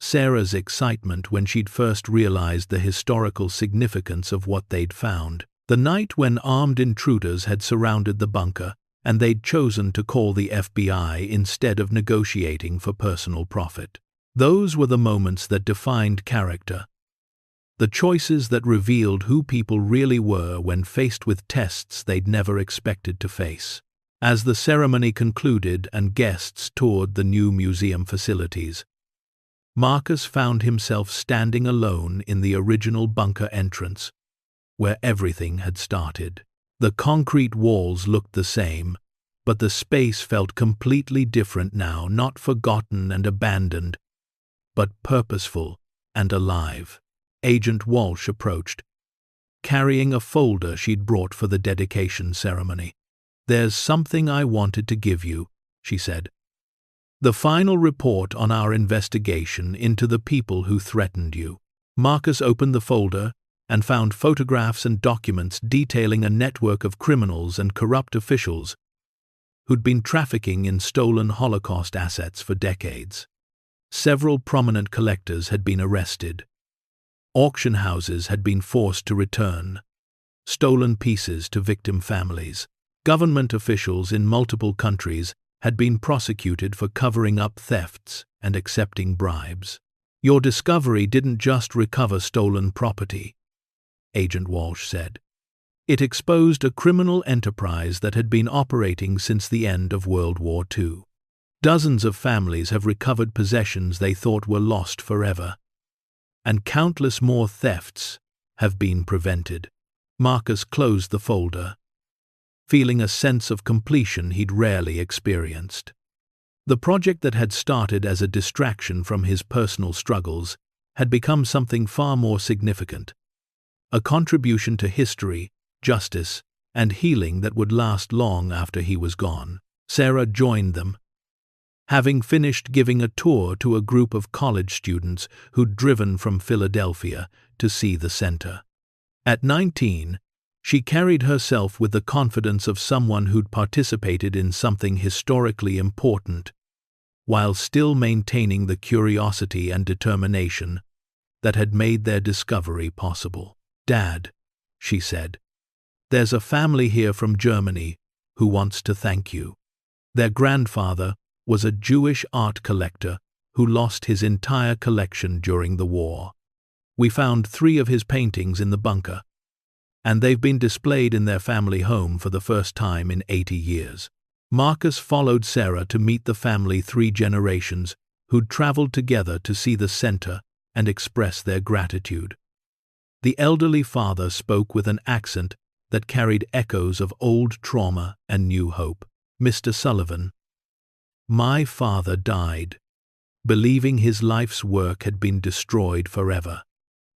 Sarah's excitement when she'd first realized the historical significance of what they'd found. The night when armed intruders had surrounded the bunker, and they'd chosen to call the FBI instead of negotiating for personal profit. Those were the moments that defined character. The choices that revealed who people really were when faced with tests they'd never expected to face. As the ceremony concluded and guests toured the new museum facilities, Marcus found himself standing alone in the original bunker entrance, where everything had started. The concrete walls looked the same, but the space felt completely different now, not forgotten and abandoned, but purposeful and alive. Agent Walsh approached, carrying a folder she'd brought for the dedication ceremony. "There's something I wanted to give you," she said. "The final report on our investigation into the people who threatened you." Marcus opened the folder and found photographs and documents detailing a network of criminals and corrupt officials who'd been trafficking in stolen Holocaust assets for decades. Several prominent collectors had been arrested. Auction houses had been forced to return stolen pieces to victim families. Government officials in multiple countries had been prosecuted for covering up thefts and accepting bribes. "Your discovery didn't just recover stolen property," Agent Walsh said. "It exposed a criminal enterprise that had been operating since the end of World War II. Dozens of families have recovered possessions they thought were lost forever, and countless more thefts have been prevented." Marcus closed the folder, feeling a sense of completion he'd rarely experienced. The project that had started as a distraction from his personal struggles had become something far more significant, a contribution to history, justice, and healing that would last long after he was gone. Sarah joined them, having finished giving a tour to a group of college students who'd driven from Philadelphia to see the center. At 19, she carried herself with the confidence of someone who'd participated in something historically important, while still maintaining the curiosity and determination that had made their discovery possible. "Dad," she said, "there's a family here from Germany who wants to thank you. Their grandfather was a Jewish art collector who lost his entire collection during the war. We found 3 of his paintings in the bunker, and they've been displayed in their family home for the first time in 80 years. Marcus followed Sarah to meet the family 3 generations who'd traveled together to see the center and express their gratitude. The elderly father spoke with an accent that carried echoes of old trauma and new hope. "Mr. Sullivan, my father died, believing his life's work had been destroyed forever,"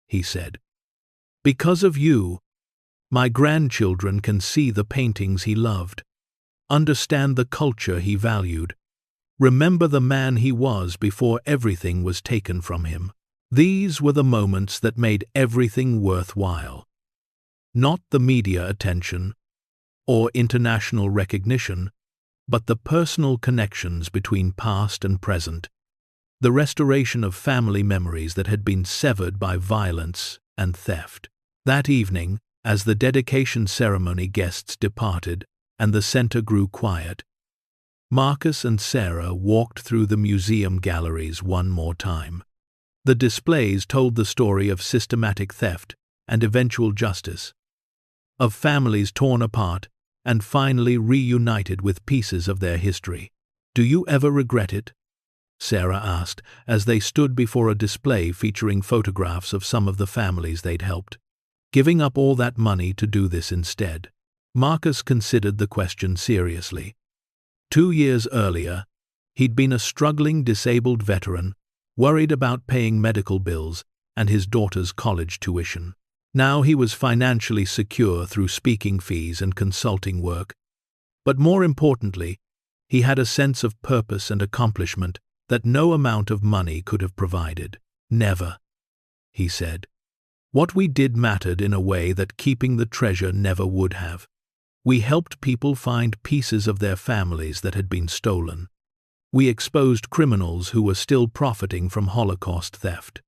he said. "Because of you, my grandchildren can see the paintings he loved, understand the culture he valued, remember the man he was before everything was taken from him." These were the moments that made everything worthwhile. Not the media attention or international recognition, but the personal connections between past and present, the restoration of family memories that had been severed by violence and theft. That evening, as the dedication ceremony guests departed and the center grew quiet, Marcus and Sarah walked through the museum galleries one more time. The displays told the story of systematic theft and eventual justice, of families torn apart and finally reunited with pieces of their history. "Do you ever regret it?" Sarah asked as they stood before a display featuring photographs of some of the families they'd helped. "Giving up all that money to do this instead?" Marcus considered the question seriously. 2 years earlier, he'd been a struggling disabled veteran, worried about paying medical bills and his daughter's college tuition. Now he was financially secure through speaking fees and consulting work. But more importantly, he had a sense of purpose and accomplishment that no amount of money could have provided. "Never," he said. "What we did mattered in a way that keeping the treasure never would have. We helped people find pieces of their families that had been stolen. We exposed criminals who were still profiting from Holocaust theft.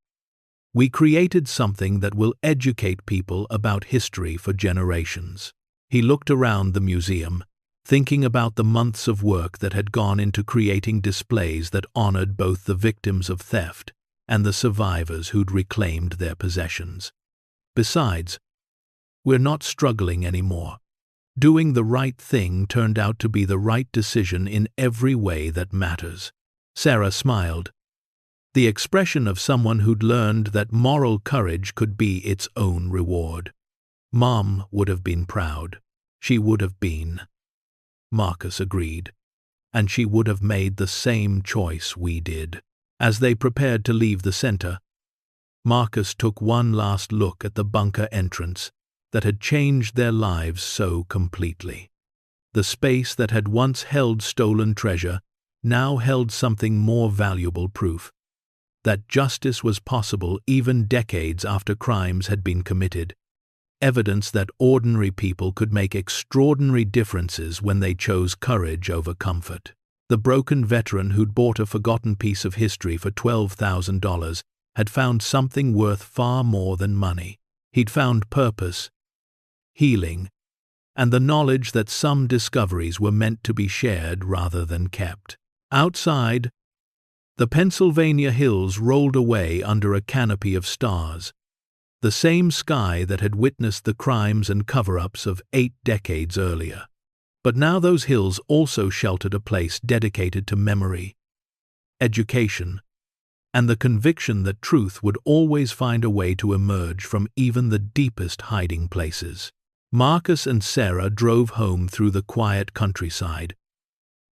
We created something that will educate people about history for generations." He looked around the museum, thinking about the months of work that had gone into creating displays that honored both the victims of theft and the survivors who'd reclaimed their possessions. Besides, we're not struggling anymore. Doing the right thing turned out to be the right decision in every way that matters. Sarah smiled, the expression of someone who'd learned that moral courage could be its own reward. Mom would have been proud. she would have been. Marcus agreed, and she would have made the same choice we did. As they prepared to leave the center, Marcus took one last look at the bunker entrance that had changed their lives so completely. The space that had once held stolen treasure now held something more valuable: proof that justice was possible even decades after crimes had been committed. Evidence that ordinary people could make extraordinary differences when they chose courage over comfort. The broken veteran who'd bought a forgotten piece of history for $12,000 had found something worth far more than money. He'd found purpose, healing, and the knowledge that some discoveries were meant to be shared rather than kept. Outside, the Pennsylvania hills rolled away under a canopy of stars, the same sky that had witnessed the crimes and cover-ups of 8 decades earlier. But now those hills also sheltered a place dedicated to memory, education, and the conviction that truth would always find a way to emerge from even the deepest hiding places. Marcus and Sarah drove home through the quiet countryside,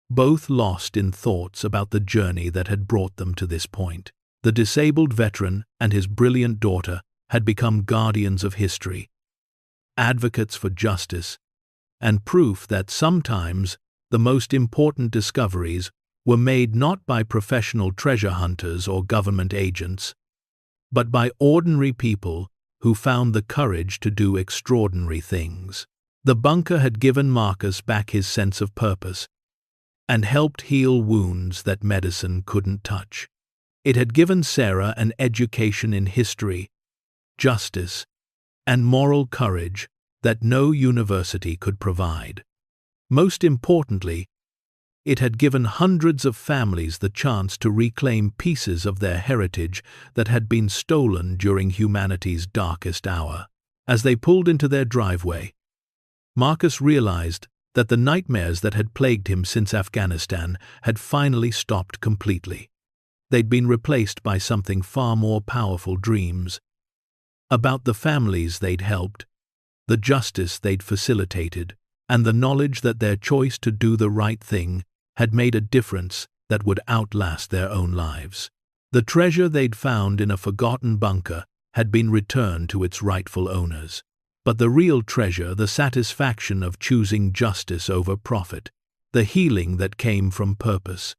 both lost in thoughts about the journey that had brought them to this point. The disabled veteran and his brilliant daughter had become guardians of history, advocates for justice, and proof that sometimes the most important discoveries were made not by professional treasure hunters or government agents, but by ordinary people who found the courage to do extraordinary things. The bunker had given Marcus back his sense of purpose and helped heal wounds that medicine couldn't touch. It had given Sarah an education in history, justice, and moral courage that no university could provide. Most importantly, it had given hundreds of families the chance to reclaim pieces of their heritage that had been stolen during humanity's darkest hour. As they pulled into their driveway, Marcus realized that the nightmares that had plagued him since Afghanistan had finally stopped completely. They'd been replaced by something far more powerful: dreams about the families they'd helped, the justice they'd facilitated, and the knowledge that their choice to do the right thing had made a difference that would outlast their own lives. The treasure they'd found in a forgotten bunker had been returned to its rightful owners. But the real treasure, the satisfaction of choosing justice over profit, the healing that came from purpose,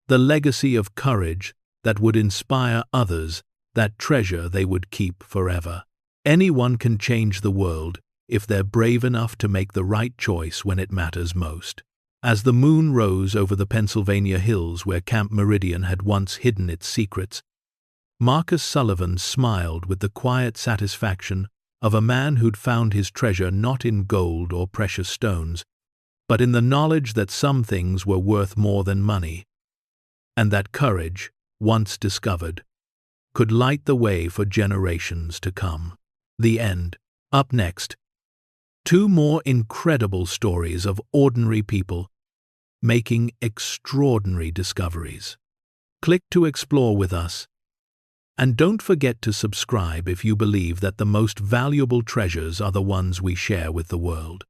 the legacy of courage that would inspire others, that treasure they would keep forever. Anyone can change the world if they're brave enough to make the right choice when it matters most. As the moon rose over the Pennsylvania hills where Camp Meridian had once hidden its secrets, Marcus Sullivan smiled with the quiet satisfaction of a man who'd found his treasure not in gold or precious stones, but in the knowledge that some things were worth more than money, and that courage, once discovered, could light the way for generations to come. The end. Up next, 2 more incredible stories of ordinary people making extraordinary discoveries. Click to explore with us, and don't forget to subscribe if you believe that the most valuable treasures are the ones we share with the world.